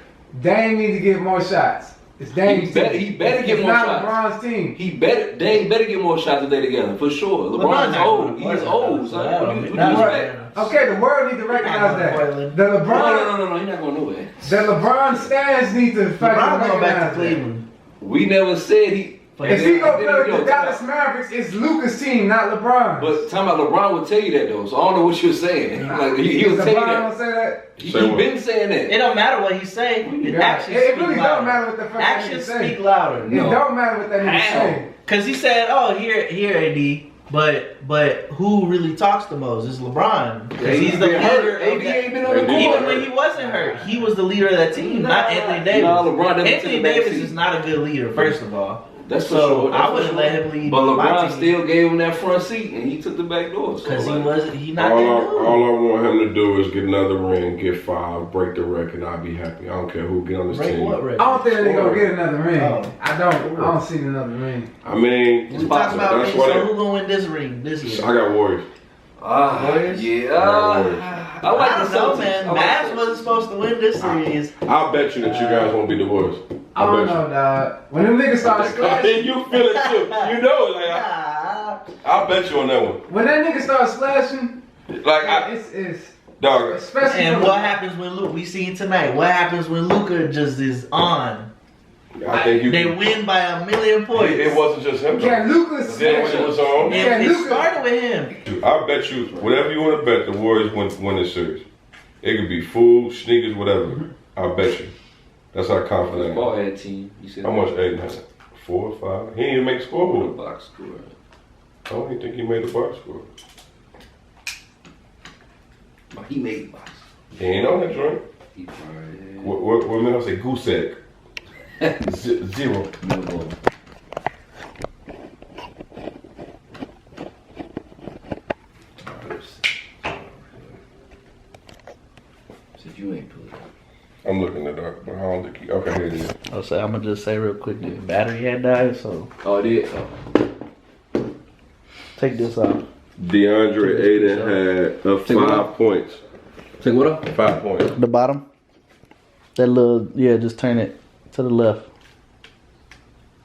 Dame need to get more shots. It's Dame's He better- team. he better get It's more not shots. LeBron's team. He better. They better get more shots if they together for sure. LeBron's not old. gonna He's play old, that, son. so I What don't do mean- you not expect? right. Okay, the world need to recognize going to that. Portland. The No, LeBron, no. He's not going nowhere. the LeBron stands need to fucking LeBron going back to recognize that. Cleveland. We never said he. If he go play with Yo, the Dallas Mavericks, it's Luka's team, not LeBron. But talking about LeBron would tell you that though, so I don't know what you're saying. Like he would LeBron tell you don't that. say that. He Say what? been saying It that. don't matter what he say. The Yeah. actions It speak really louder. don't matter what the fuck that Actions nigga say. speak louder. It No. don't matter what that nigga How? say. Cause he said, "Oh, here, AD. But who really talks the most is LeBron. Because he's the leader. AD ain't been on the court. Even when he wasn't hurt, he was the leader of that team, not Anthony Davis. LeBron Anthony Davis is not a good leader, first of all. That's for so sure. That's I wouldn't let him lead. But my LeBron team. still gave him that front seat, and he took the back door. Because So he not all that dude. I want him to do is get another ring, get 5, break the record, and I'll be happy. I don't care who get on this Break team. what record? I don't think they're gonna get another ring. Oh. I don't see another ring. I mean, We talking about that's rings, what so who gonna win this ring this year? I got Warriors. Warriors? yeah. Warriors. I like I the don't know, Celtics. man. I like Mavs the wasn't supposed to win this series. I'll bet you that you guys won't beat the Warriors. I don't know, dog. When them niggas start I splashing, think you feel it too. You know it. Like Nah. I'll bet you on that one. when that nigga starts splashing, Like it's dog. especially. And from- what happens when Luka? We seen tonight. What happens when Luka just is on? I think you. They win by 1,000,000 points. It wasn't just him. though. Can Lucas Then when it was on, Yeah, It Luka- started with him. I bet you whatever you want to bet, the Warriors win this series. It could be food, sneakers, whatever. I bet you. That's how confident I am. Ball head team. You said How much Aiden had? 4 or 5? He didn't even make the scoreboard. box score. I don't even think he made the box score. Oh, he made box. He ain't on that joint. He probably What made I say goose egg? Zero. no. Since you ain't put it. I'm looking it up, but I don't think he. Okay, here it is. I'll say I'm gonna just say real quick. The battery had died, so Oh, it did. Oh. take this off. DeAndre Aiden had Take what 5 up? points. Take what up? 5 points. The bottom. That little just turn it to the left.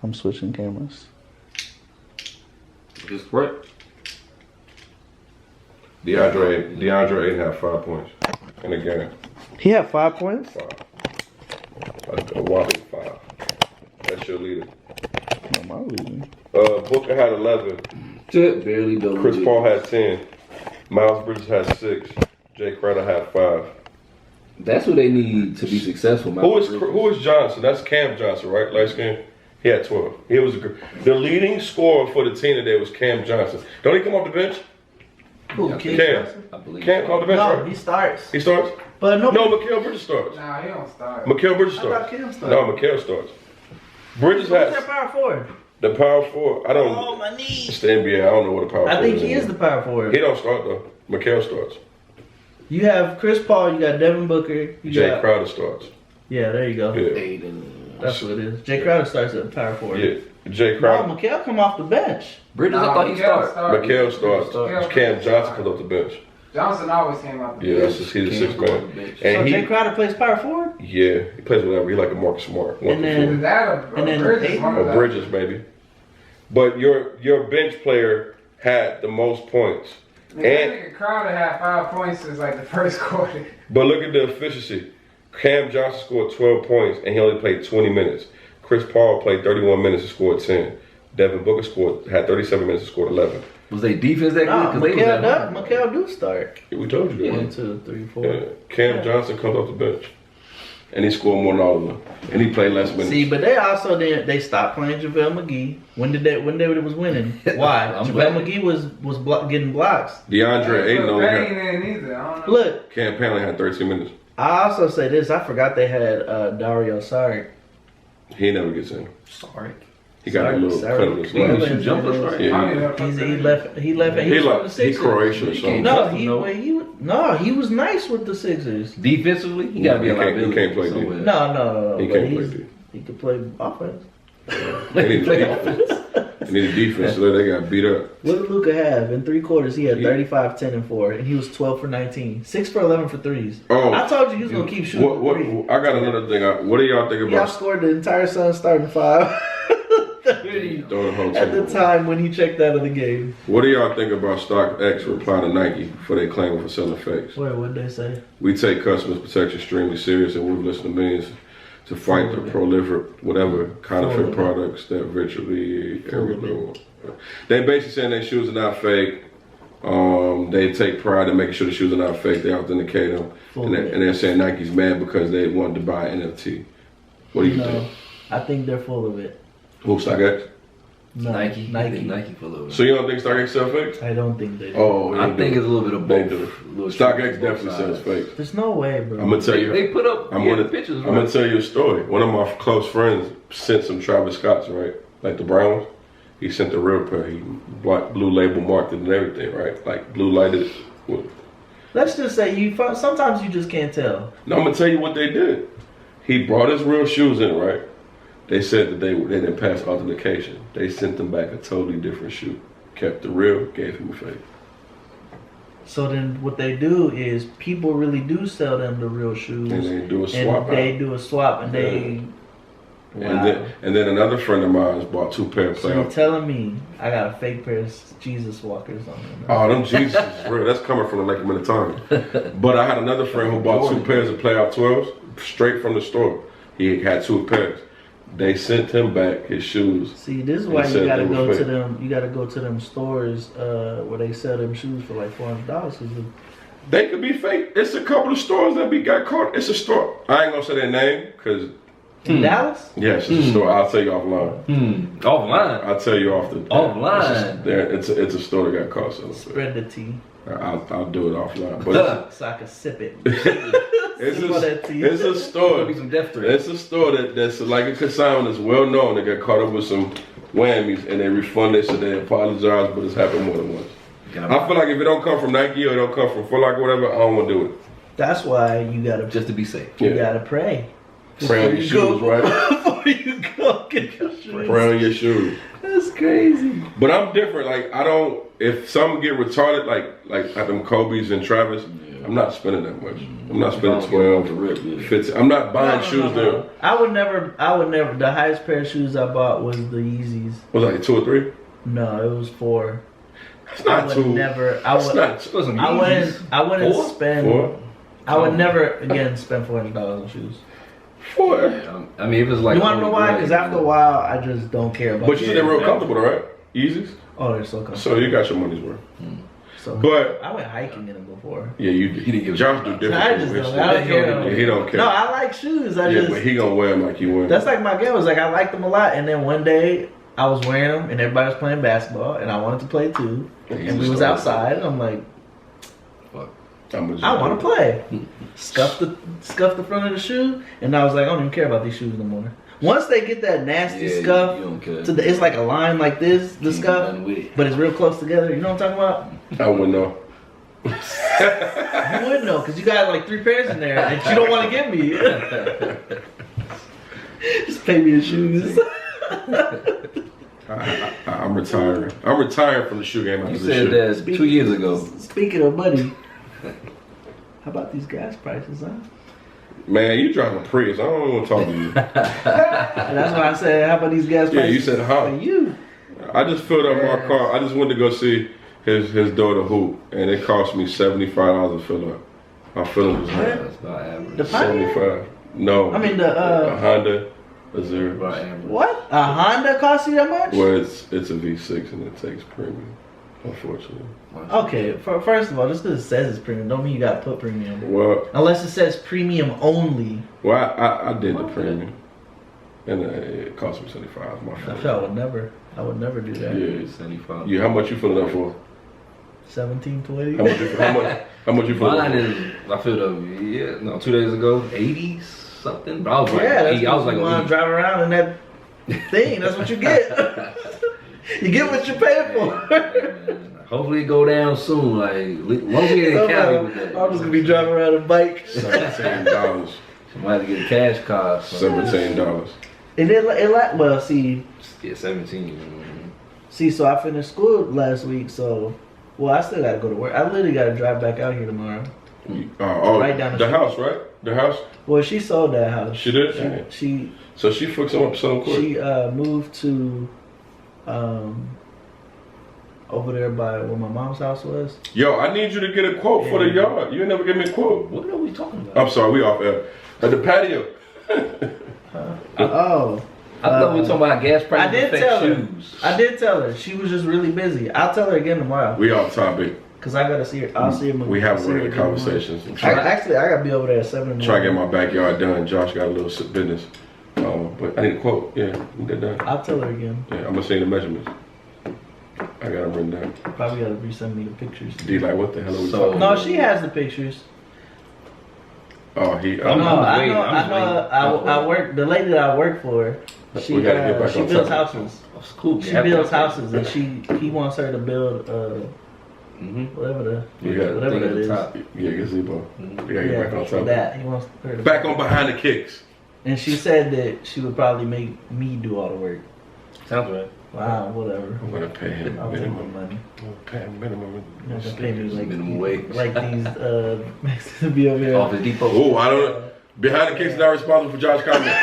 I'm switching cameras. Just right. DeAndre Aiden had 5 points in the game. He had 5 points. 5. A whopping 5. That's your leader. No, my leading. Booker had 11. Just barely double. Chris Paul had 10. Miles Bridges had 6. Jay Crowder had 5. That's what they need to be successful. Who is Johnson? That's Cam Johnson, right? Last game, he had 12. He was the leading scorer for the team today was Cam Johnson. Don't he come off the bench? Who? Yeah, Cam Cam. Johnson? I believe. Cam come off the bench, No, right? he starts. He starts. But no, No, Mikal Bridges starts. Nah, he don't start. Mikal Bridges I thought starts. Cam started. No, Mikal starts. Bridges Who's has that power forward? the power forward. I don't. Oh, my It's knees. the NBA. I don't know what the power I forward think he is the power He forward. don't start though. Mikal starts. You have Chris Paul. You got Devin Booker. You Jay got Crowder starts. yeah. There you go. Yeah. Aiden. That's what it is. Jay Crowder starts at power forward. Yeah. Jay No, Crowder. Mikal come off the bench. Bridges, I Nah, thought he Mikal started. Mikal starts. Mikal Cam Johnson starts. comes off the bench. Johnson always came out the Yeah, bench. he's the Cam sixth go on man. the bench. So And Jay he, Crowder plays power forward. yeah, he plays whatever. He like a Marcus Smart. And then- Either that or And then Bridges, Aiden- one Or of them. Bridges maybe. But your bench player had the most points. Nigga, that And nigga Crowder had 5 points since like the first quarter. but look at the efficiency. Cam Johnson scored 12 points and he only played 20 minutes. Chris Paul played 31 minutes and scored 10. Devin Booker had 37 minutes and scored 11. Was they defense that No, good? 'Cause they was at home. Mikal do start. Yeah, we told you that. 1, 2, 3, 4. Yeah. Cam Johnson comes off the bench. And he scored more than all of them. And he played less minutes. See, but they also they stopped playing JaVale McGee when they was winning. Why? I'm JaVale glad. McGee was getting blocks. DeAndre Aiden only They ain't had, in either. I don't know. Look, Cam Panley had 13 minutes. I also say this. I forgot they had Dario Saric. He never gets in. Sorry. He got a little Saric. cut on his He leg. can shoot jumpers, right? Yeah, I mean, He left. He left. And he was on the like he Sixers. Croatian or something. No, Trust him, he no. well, he was nice with the Sixers. Defensively, he gotta be a He can't- he liability. can't play somewhere. No. He but can't play D. He could play offense. They need defense. They need defense, so they got beat up. What did Luka have in 3 quarters? He had He- 35, 10, and 4, and he was 12 for 19, 6 for 11 for threes. Oh. I told you he was gonna keep shooting. What? Three. I got another thing. What do y'all think He about outscored the entire Suns starting 5 throwing the whole at the team? time when he checked out of the game. What do y'all think about StockX reply to Nike for their claim for selling fakes? Wait, what did they say? We take customers' protection extremely serious, and we've listened to millions to fight the proliferate whatever counterfeit products that virtually everyone. They basically saying their shoes are not fake. They take pride in making sure the shoes are not fake. They authenticate them, and they're saying Nike's mad because they wanted to buy NFT. What do you think? I think they're full of it. Who StockX? No, Nike. Nike. Nike for a little bit. So you don't think StockX sells fakes? I don't think they do. Oh, I think it's a little bit of They both. do. Little StockX both definitely sells sides. fakes. There's no way, bro. I'm gonna tell you. They put up pictures. I'm gonna tell you a story. One of my close friends sent some Travis Scotts, right? Like the brown ones. He sent the real pair. He blue label marked it and everything, right? Like blue lighted. Let's just say sometimes you just can't tell. No, I'm gonna tell you what they did. He brought his real shoes in, right? They said that they didn't pass authentication. They sent them back a totally different shoe. Kept the real, gave him a fake. So then what they do is people really do sell them the real shoes. And they do a swap And they out. do a swap and they... Wow. And then another friend of mine bought 2 pair of So you're playoff. telling me I got a fake pair of Jesus walkers on them. Oh, them Jesus is real. That's coming from the Lake Minnetonka. But I had another friend who bought 2 pairs of playoff 12s straight from the store. He had 2 pairs. They sent him back his shoes. See, this is why They you said gotta they were go to fake. them. You gotta go to them stores where they sell them shoes for like $400. They could be fake. It's a couple of stores that got caught. It's a store. I ain't gonna say their name because In Dallas? yes, it's a store. I'll tell you offline. Offline. I'll tell you off the Offline. It's a store that got caught. So Spread the tea I'll do it offline. But so I can sip it. it's a store. Be some death threats. It's a store that's like a consignment that's well known. They got caught up with some whammies and they refunded, so they apologize. But it's happened more than once. I feel like if it don't come from Nike or it don't come from Foot Locker or whatever, I don't want to do it. That's why you gotta Just to be safe. you gotta pray. Pray on your shoes, right? Before you go get your shoes. Pray on your shoes. That's crazy. But I'm different. Like I don't. If some get retarded, like them Kobe's and Travis, I'm not spending that much. I'm not spending 12, 15. I'm not buying shoes there. I would never. The highest pair of shoes I bought was the Yeezys. Was it like 2 or 3? No, it was 4. It's not I would 2. never. It's not. I wouldn't 4? spend. 4? I would never again spend $400 on shoes. 4. I mean, if it's like. You want to know why? Because after a while, I just don't care about. But you said they're real comfortable, though, right? Yeezys. Oh, they're so comfortable. So you got your money's worth. So But I went hiking in them before. yeah, you did. He didn't give a Josh do shit. different. I things just with don't. his I don't shit. care. Yeah, he don't care. No, I like shoes. Yeah, but he gonna wear them like you wear 'em. That's like my game. Was like I liked them a lot, and then one day I was wearing them, and everybody was playing basketball, and I wanted to play too. And we was outside, and I'm like, I want to play. Scuff the front of the shoe, and I was like, I don't even care about these shoes no more. Once they get that nasty scuff, You don't care. it's like a line like this, the scuff, but it's real close together. You know what I'm talking about? I wouldn't know. You would know, because you got like 3 pairs in there, and you don't want to give me. Just pay me the shoes. I'm retiring. I'm retiring from the shoe game after You this said shit. that 2 years ago. Speaking of money, how about these gas prices, huh? Man, you driving a Prius. I don't want to talk to you. And that's why I said, how about these gas prices? Yeah, you said how. For you. I just filled up my car. I just went to go see his daughter hoop, and it cost me $75 to fill up. My feelings was hurt. That's about average. The Pioneer? 75. No. I mean a Honda Azure. About average. What? A Honda cost you that much? Well, it's a V6 and it takes premium, unfortunately. Okay, first of all, just because it says it's premium, don't mean you gotta put premium. Well, Unless it says premium only. I did the premium, and it cost me $75. My fault. I would never do that. Yeah. 75. Yeah. How much you filling up for? 1720. How much you filling up Mine for? is, I filled up, 2 days ago, 80 something. But I was like, Yeah, that's 80, I was like, you want to drive around in that thing. That's what you get. You get what you pay for. Hopefully it go down soon. Like, long as we ain't in Cali with that. I'm just gonna be driving around a bike. $17. Somebody get a cash car. So. $17. And well, see, Yeah, 17. so I finished school last week, so I still gotta go to work. I literally gotta drive back out here tomorrow. Right down the street. house, right? The house. Well, she sold that house. She did. She So she fucks him up so quick. She moved to over there by where my mom's house was. Yo, I need you to get a quote for the yard. You ain't never give me a quote. What are we talking about? I'm sorry, we off air. At the patio. I thought we were talking about gas prices. I did and tell fake her. shoes. I did tell her. She was just really busy. I'll tell her again tomorrow. We off topic. Cause I gotta see her. I'll see her. We have see her regular again conversations. tomorrow. Actually, I gotta be over there at 7 in the Try to get morning. my backyard done. Josh got a little business. But I need a quote. Yeah, we did that. I'll tell her again. Yeah, I'm gonna send the measurements. I got them written down. Probably gotta resend me the pictures. D like, what the hell are we So- talking No, about? she has the pictures. Oh, he. I'm No, just I waiting, know. I'm I just know. waiting. I work. The lady that I work for, she We gotta get back she on builds topic. houses. Oh, it's cool. She Yeah, builds okay. houses, and he wants her to build Mm-hmm. whatever the We got whatever thing that at the is. top. Yeah, gazebo. Mhm. We gotta get back on for topic. that. He wants her to Back on behind the kicks. And she said that she would probably make me do all the work. Sounds right. Wow, whatever. I'm gonna pay him I'll take my minimum. money. I'm gonna pay him minimum. You're not gonna pay me like Minimum wage. like these Mexicans be over here. Office Depot. Oh, I don't. Behind the kicks is not responsible for Josh's comments.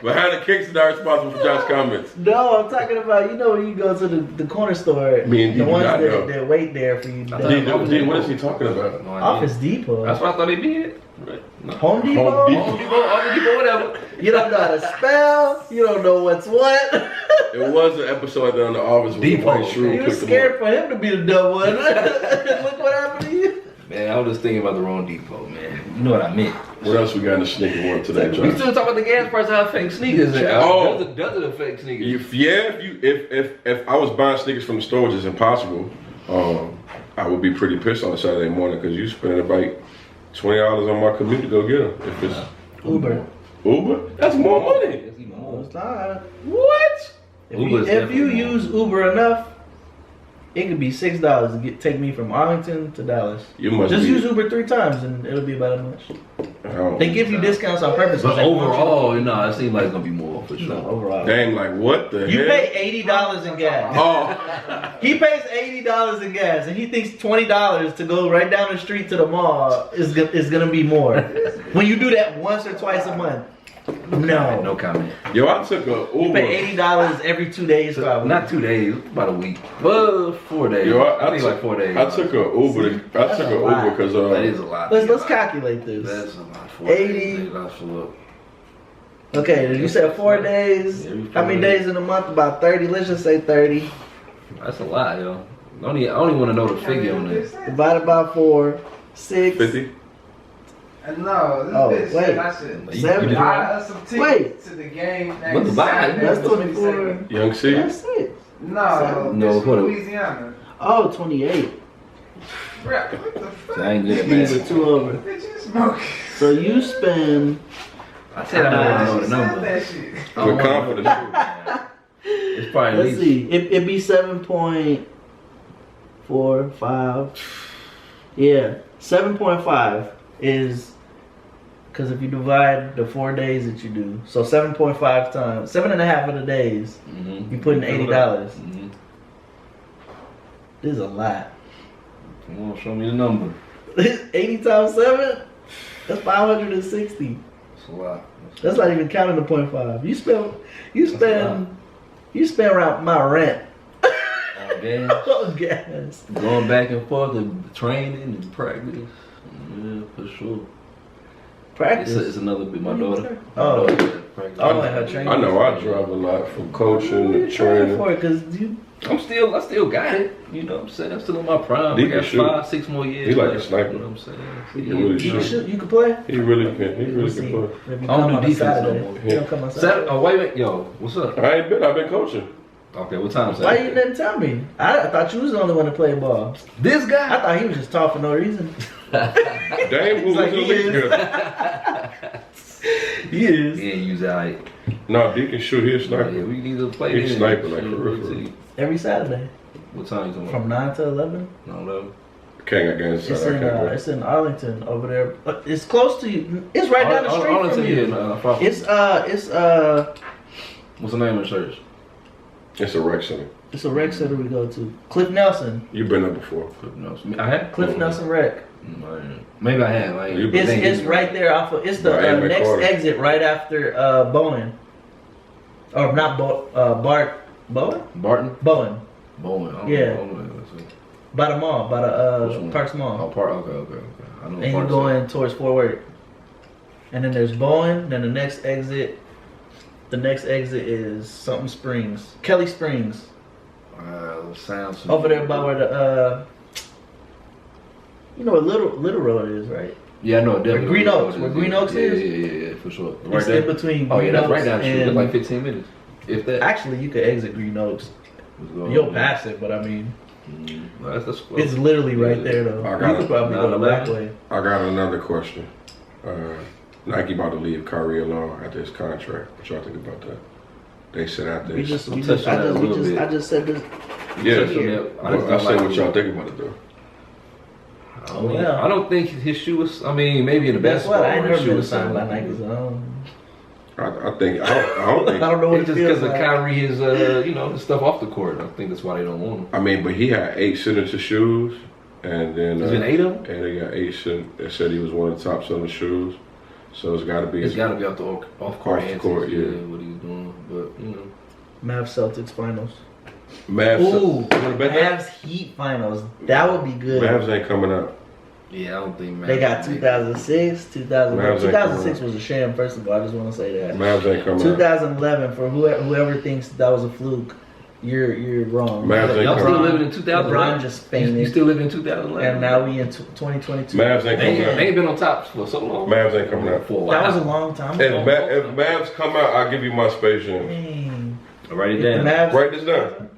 Behind the kicks is not responsible for Josh's comments. No, I'm talking about, you know, when you go to the corner store, Me and the D ones do not know. that wait there for you. I D, thought- D, what is he talking about? No idea. Office Depot. That's what I thought they did. Right. No. Home Depot? Home Depot. Home Depot, Office Depot, whatever. You don't know how to spell. You don't know what's what. It was an episode there in the office with the Depot. white shrew You were picked him scared up. for him to be the dumb one. Look what happened to you. Man, I was just thinking about the wrong depot, man. You know what I meant. What else we got in the sneaker world today, We Josh? still talking about the gas price, how it affects sneakers. Oh. Does it affect sneakers? If I was buying sneakers from the store, which is impossible, I would be pretty pissed on a Saturday morning because you spending about $20 on my commute to go get them. If it's Uber. Uber, that's more money. It's even No, more. it's not. What? If Uber you, is if you definitely use Uber enough, it could be $6 to take me from Arlington to Dallas. You must Just be. use Uber 3 times and it'll be about as much. Oh, They give you discounts on purpose. 'cause But they want you to- overall, no, it seems like it's gonna be more for sure. No, overall. Dang, like what the You hell? pay $80 in gas. Oh, He pays $80 in gas, and he thinks $20 to go right down the street to the mall is gonna be more. When you do that once or twice a month, no. No comment. yo, I took a You Uber. pay $80 every 2 days probably. Not 2 days, about a week. Well, 4 days. Yo, I think like 4 days. I took a Uber. That's a lot. Because That is a lot. Let's calculate this. That's a lot. 4 80. days. That's a lot. Okay, you said 4 days. Every How many 4 days. days in a month? About 30. Let's just say 30. That's a lot, yo. I only want to know the figure on that. Divided by 4. 6. 50. No, this Oh, bitch wait. said I should You- Seven. you did buy right. us some tickets Wait. to the game What next to buy? Saturday. That's the 24. 22nd. Young C. That's it. No, No, no, what a- Louisiana. Oh, 28. Bruh, what the fuck? So I ain't good at These are math. 2 over. Bitch, you smoking. So you spend. I said I don't want to know the She said number. that shit. I don't With wanna know confidence. the number. It's probably at Let's least. see. It'd be 7.4, 5. Yeah, 7.5 is because if you divide the 4 days that you do, so 7.5 times 7.5 of the days, Mhm. you put in $80. Mhm. This is a lot. Come on, show me the number. 80 times 7, that's 560. That's a lot. That's not even counting the 0.5. You spend around my rent Oh, damn. on gas. Going back and forth and training and practice. Yeah, for sure. Practice. It's another bit. My daughter. Oh. My daughter practice. Oh, and her training. I know I drive a lot from coaching to training. for it because you. I still got it. You know what I'm saying? I'm still in my prime. He I can got shoot. 5-6 more years. He like a left, sniper. You know what I'm saying? He can really You shoot. can shoot. You can play. He really can. He We'll really see. can play. If you I don't come do on a defense no Saturday, more. you don't come on Saturday. Saturday. Oh, wait a minute. Yo, what's up? I ain't been. I've been coaching. Okay, what time is Why that? you didn't tell me? I thought you was the only one to play ball. This I guy? thought he was just tall for no reason. Damn, who's like, in the he league is. here? He is. Yeah, use that. No, D can shoot. He's a Yeah, sniper. we need to play He's this. sniping like for real, for real. Every Saturday What time you talking from about? 9 to 11. No, 11. Can't got games. It's I in can't go. it's in Arlington over there. It's close to you. It's right down the street from you. It's What's the name of the church? It's a rec center. It's a rec center we go to. Cliff Nelson. You've been there before. I had Cliff Nelson Rec. Maybe I have. I ain't- You- It's right there off of. It's the Right, next McCarter. exit right after Bowen. Or not Bart Bowen. Barton? Bowen. Bowen. Oh, Yeah. Bowen. Let's see. By the mall. By Which the one? Parks Oh, Mall. Park. Okay. I know And you're Parks. going towards Fort Worth. And then there's Bowen. Then the next exit. The next exit is something Springs. Kelly Springs. Sounds Over there by where the you know what Little Road is, right? Yeah, I know definitely. Green Oaks, where Green Oaks is? Yeah, for sure. It's Right there. in between Oh yeah, Green that's Oaks right down the street. That's and- like 15 minutes. If that. Actually, you could exit Green Oaks. You'll pass it, but I mean, That's close. it's literally right there though. I You got could it. probably go the back 9/11. way. I got another question. Nike about to leave Kyrie alone after his contract. What y'all think about that? They said after his... touched on that a little bit. I just said this. Yeah, touched on that. I just I don't said like what it. y'all think about it though. I mean, Yeah. I don't think his shoe was. I mean, maybe in the That's basketball. what I ain't his never shoe been was signed by something. Nike, so I think I don't think. I don't know what It's it just feels because of like. Kyrie, his his stuff off the court. I think that's why they don't want him. I mean, but he had 8 signature shoes, and then There's been 8 of them. and they got 8. They said he was one of the top selling shoes, so it's got to be. It's got to be off the off court. Off the court, yeah. What he's doing, but Mavs Celtics finals. Mavs. Ooh, You wanna bet that? Mavs Heat finals. That would be good. Mavs ain't coming out. yeah, I don't think. They got 2006, 2011. Mavs ain't 2006 coming was a sham. First of all, I just want to say that. Mavs ain't coming out. 2011 for whoever thinks that was a fluke, you're wrong. Mavs ain't Y'all still coming out. living in 2011. LeBron just You fainted, still living in 2011. and now we in 2022. Mavs ain't They coming ain't out. been on top for so long. Mavs ain't coming out. For a while. That was a long time If, ago. if Mavs come out, I'll give you my Space Jam. Dang. Write it If the down. Mavs, Write this down.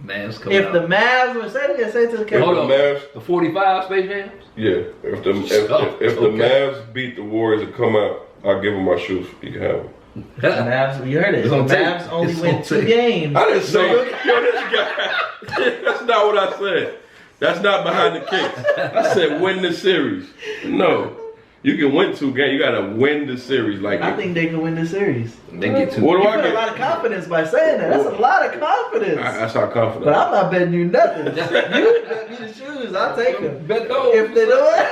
Mavs coming if out. the Mavs, say it again, say it to the If camera. Hold the on. Mavs, The 45 Space Jams. yeah. If the Okay. Mavs beat the Warriors and come out, I'll give them my shoes. You can have them. The Mavs, you heard it. It's The on tape. Mavs only It's win on 2 tape. games. I didn't say, So- yo, this guy. That's not what I said. That's not behind the kicks. I said win the series. No, you can win 2 games. You gotta win the series. Like I think they can win this series. They get two. What do You I put a get? lot of confidence by saying that. That's a lot of confidence. That's how confident. But I'm not betting you nothing. You bet me the shoes. I'll take them. Bet those. If they do it.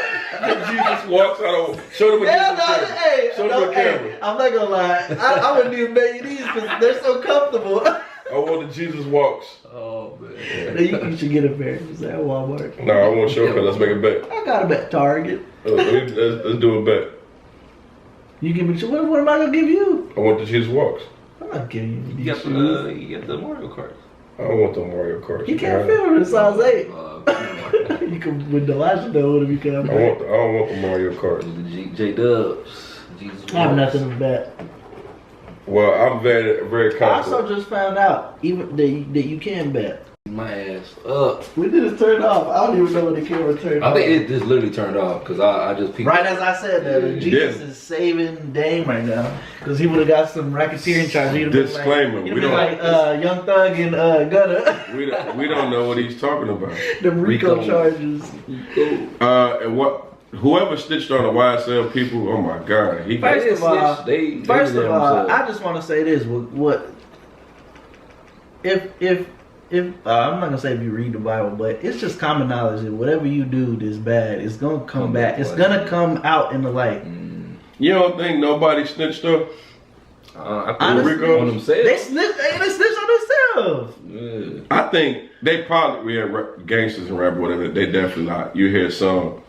Jesus walks out of. Show them a Hell different no, camera. hey, Show them no, a hey, camera. I'm not gonna lie. I wouldn't even bet you these because they're so comfortable. I want the Jesus walks. Oh man. you should get a pair. It's at Walmart. No, I want shortcut. Let's make a bet. I got a bet Target. Let's do a bet. You give me what am I gonna give you? I want the Jesus walks. I'm not giving you You these got shoes. the you got the Mario Kart. I don't want the Mario Kart. You can't fit them in size 8. Uh, You can with the Elijah know what if you come. I don't want the Mario Kart. the J Dubs. Jesus. I have nothing to bet. Well, I'm very I confident. also just found out even that you can bet. My ass up. We did it turn off. I don't even know when the camera turned I off. think it just literally turned off because I just peeked. Right as I said that, Jesus Yeah. is saving Dame right now because he would have got some racketeering charges. He'd have been Disclaimer, Like, he'd we have been don't- like Young Thug and Gunna. We don't know what he's talking about. The Rico Rico. charges. And what? Whoever stitched on the YSL people, oh my God, he got. First of all, they First did of all, themselves. I just want to say this: what if I'm not gonna say if you read the Bible, but it's just common knowledge that whatever you do that's bad, it's gonna come back. It's gonna come out in the light. You don't think nobody snitched up? I Honestly, think on themselves. They snitch on themselves. Yeah. I think they probably gangsters and rap, whatever. They definitely not. You hear some.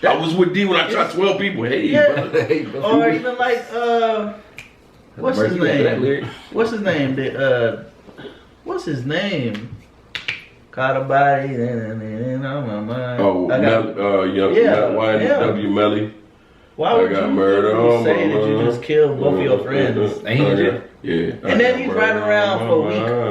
I was with D when I shot 12 people. Hey, Yeah. brother. Hey, bro. Or even like what's his name? What's his name? What's his name? Caught a body and on my mind. Oh, I got- young YNW Melly. Why I would got you murder on say my that you mind. just killed both of your friends? Ain't he in jail? Yeah. And then he's riding around for a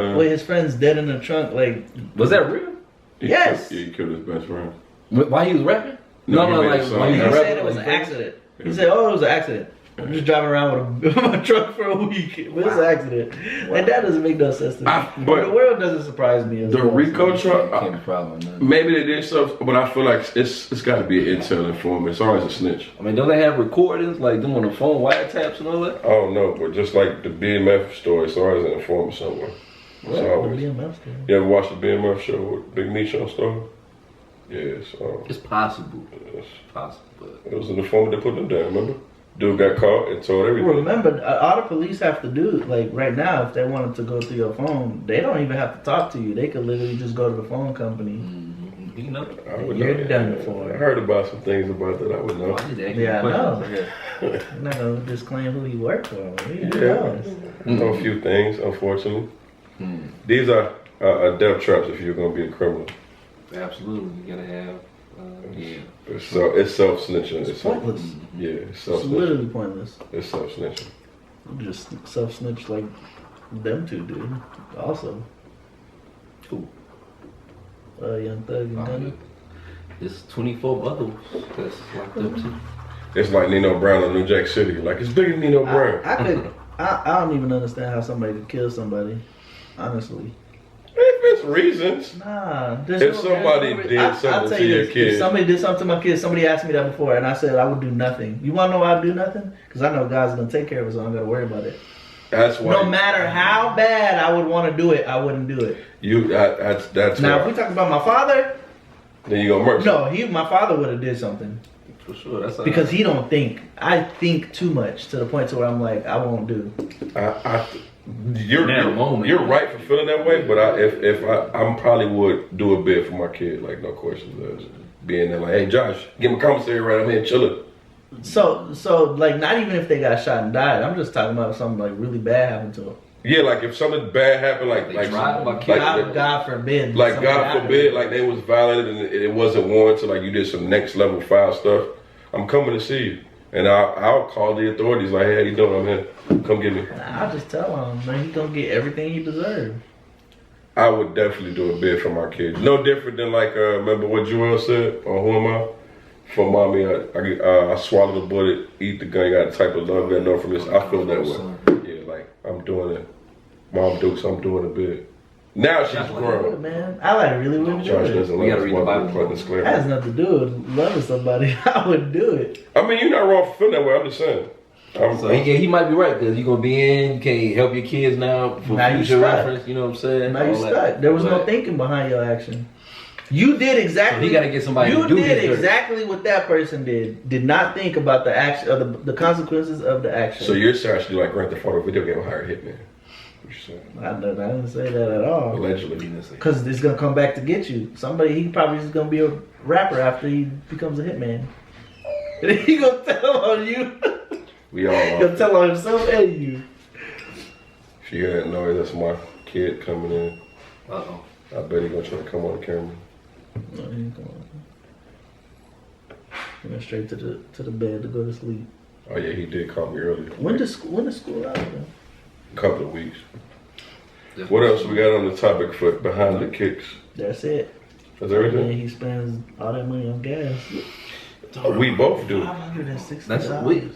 week with his friends dead in the trunk. Like, Was that real? Yes. He killed his best friend. Why he was rapping? No, he made a like song. why he he Yeah. was said rapping. it was like an accident. He said, "Oh, it was an accident. I'm just driving around with my truck for a week. But it's an accident." And that doesn't make no sense to me. But the world doesn't surprise me. As the well. Rico Can't truck, be proud of nothing. maybe they did stuff, but I feel like it's got to be an intel informant. It's always a snitch. I mean, don't they have recordings like them on the phone, wiretaps and all that? I don't know, but just like the BMF story, it's always an informant somewhere. It's What? always. The BMF story? You ever watch the BMF show with Big Meech on story? Yeah, so It's possible. it's Possible, but it was an informant that put them down, remember? Dude got caught and told everything. Remember, all the police have to do, like right now, if they wanted to go through your phone, they don't even have to talk to you. They could literally just go to the phone company. you know. I would You're know. done for. I heard about some things about that. I would know. I just asking Yeah, I questions. I'm not gonna disclaim who he worked for. He Yeah, knows. I know a few things, unfortunately. Hmm. These are death traps if you're going to be a criminal. Absolutely, you gotta have Yeah. It's self snitching. It's pointless. Yeah, it's It's self snitching. literally pointless. It's self snitching. I'm just self snitch like them two do. Also. Who? Young Thug and Gunna. There's 24 others that's locked up too. It's like Nino Brown in New Jack City. Like it's bigger than Nino Brown. I don't even understand how somebody could kill somebody. Honestly. If it's reasons. Nah. There's If somebody did I'll something tell to you your this, kid. If somebody did something to my kid, somebody asked me that before, and I said I would do nothing. You want to know why I'd do nothing? Because I know God's going to take care of it, so I don't got to worry about it. That's why. No matter how bad I would want to do it, I wouldn't do it. That's Now, why. if we talk about my father, Then you gonna murder. no, my father would have did something. For sure. That's Because he don't think. I think too much to the point to where I'm like, I won't do. You're right for feeling that way, but I probably would do a bit for my kid, like no questions asked. Being there, like, hey Josh, get my commissary right. I'm here chilling. So like, not even if they got shot and died. I'm just talking about something like really bad happened to them. Yeah, like if something bad happened, like tried my kid. God forbid. like something God happened. forbid, like they was violated and it wasn't warranted, like you did some next level foul stuff. I'm coming to see you, and I'll call the authorities. Like, hey, how you doing? I'm here. Come get me. I'll just tell him, man, he's gonna get everything he deserves. I would definitely do a bid for my kids. No different than like remember what Joel said or who am I? For mommy, I swallow the bullet, eat the gun. You got the type of love that I know from this. I feel that way. Yeah, like I'm doing it. Mom Dukes, I'm doing a bid. Now she's grown. Man, I like really would do Josh it. doesn't We love gotta his read the mother. Bible. But It has nothing to do with loving somebody. I would do it. I mean, you're not wrong for feeling that way. I'm just saying. So he might be right because you're gonna be in. You can't help your kids now for Now you future stuck. reference. You know what I'm saying? Now you All that. stuck. There was no But thinking behind your action. You did exactly. So he gotta get somebody You to do did his dirt. exactly what that person did. Did not think about the action or the consequences of the action. So you're actually like Grand Theft Auto video game hired hitman. What you saying? I didn't say that at all. Allegedly. Because it's gonna come back to get you. He probably is gonna be a rapper after he becomes a hitman. And he gonna tell on you. We all He gonna are. tell on himself and you. If you hear that noise, that's my kid coming in. Uh-oh. I bet he gonna try to come on the camera. No, he ain't coming. He went straight to the bed to go to sleep. Oh yeah, he did call me earlier. When does school out? Though? Couple of weeks. What else we got on the topic for behind the kicks? That's it. That's And everything? he spends all that money on gas. We both do. $560. That's we.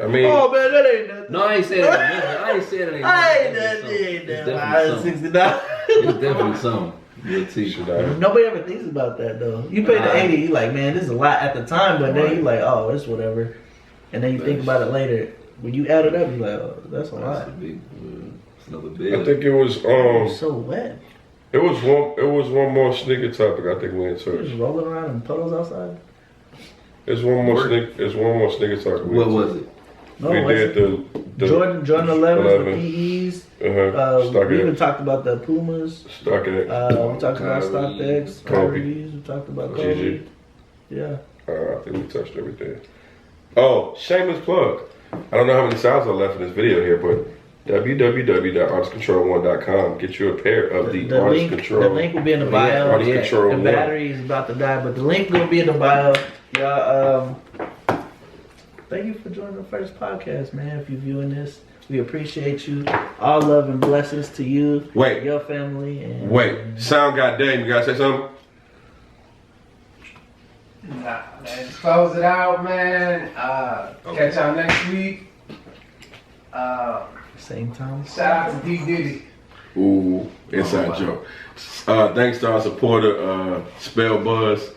I mean, Oh man, that ain't nothing. No, I ain't saying that. I ain't saying that. I ain't It's nothing. Ain't definitely nothing. something. $560. It's definitely something. You'll teach should I? Nobody ever thinks about that though. You pay the 80, you like, man, this is a lot at the time, but then you like, oh, it's whatever. And then you think about it later. When you add it up, you like, oh, that's a That's lot. a big. It's another big. I think it was It's so wet. it was one more sneaker topic I think we in You're touch. just rolling around in puddles outside. There's one more sneaker topic. What was it? No, We it's did the Jordan 11s, the PEs. We even StockX. talked about the Pumas. StockX. We talked about StockX, Kobe. Kobe's. We talked about GG. Kobe. Yeah. I think we touched everything. Oh, shameless plug. I don't know how many sounds are left in this video here, but www.artistcontrol1.com. Get you a pair of the Artist Control. The link will be in the bio. Artist Control The 1. battery is about to die, but the link will be in the bio. Yeah. Thank you for joining the first podcast, man. If you're viewing this, we appreciate you. All love and blessings to you, Wait. your family, and Sound goddamn, you gotta say something? Nah, let's close it out, man. Catch y'all next week. Same time. Shout out to D Diddy. Ooh, inside joke. Thanks to our supporter, Spellbuzz,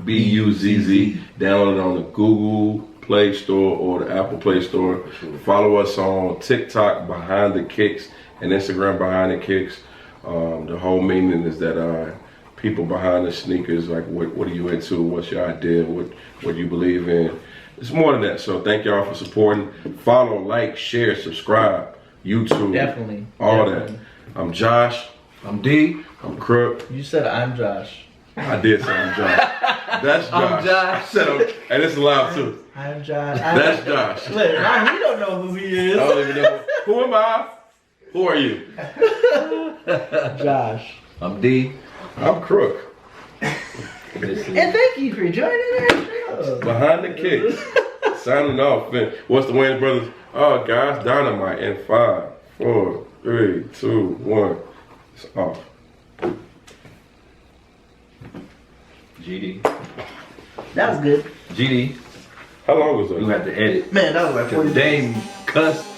SPELLBUZZ. Download it on the Google Play Store or the Apple Play Store. Follow us on TikTok, Behind the Kicks, and Instagram, Behind the Kicks. The whole meaning is that people behind the sneakers, like what are you into? What's your idea? What you believe in? It's more than that. So thank y'all for supporting. Follow, like, share, subscribe. YouTube. Definitely. All Definitely. that. I'm Josh. I'm D. I'm Crook. You said I'm Josh. I did say I'm Josh. That's Josh. I'm Josh. I said and it's loud too. I'm Josh. That's Josh. Look, now he don't know who he is. I don't even know. Who am I? Who are you? Josh. I'm D. I'm Crook. This is- And thank you for joining us. Behind the kicks. Signing off. And what's the Wayans brothers? Oh, guys, dynamite in 5, 4, 3, 2, 1. It's off. GD. That was good. GD. How long was that? You have to edit. Man, that was like 40 Dame cuss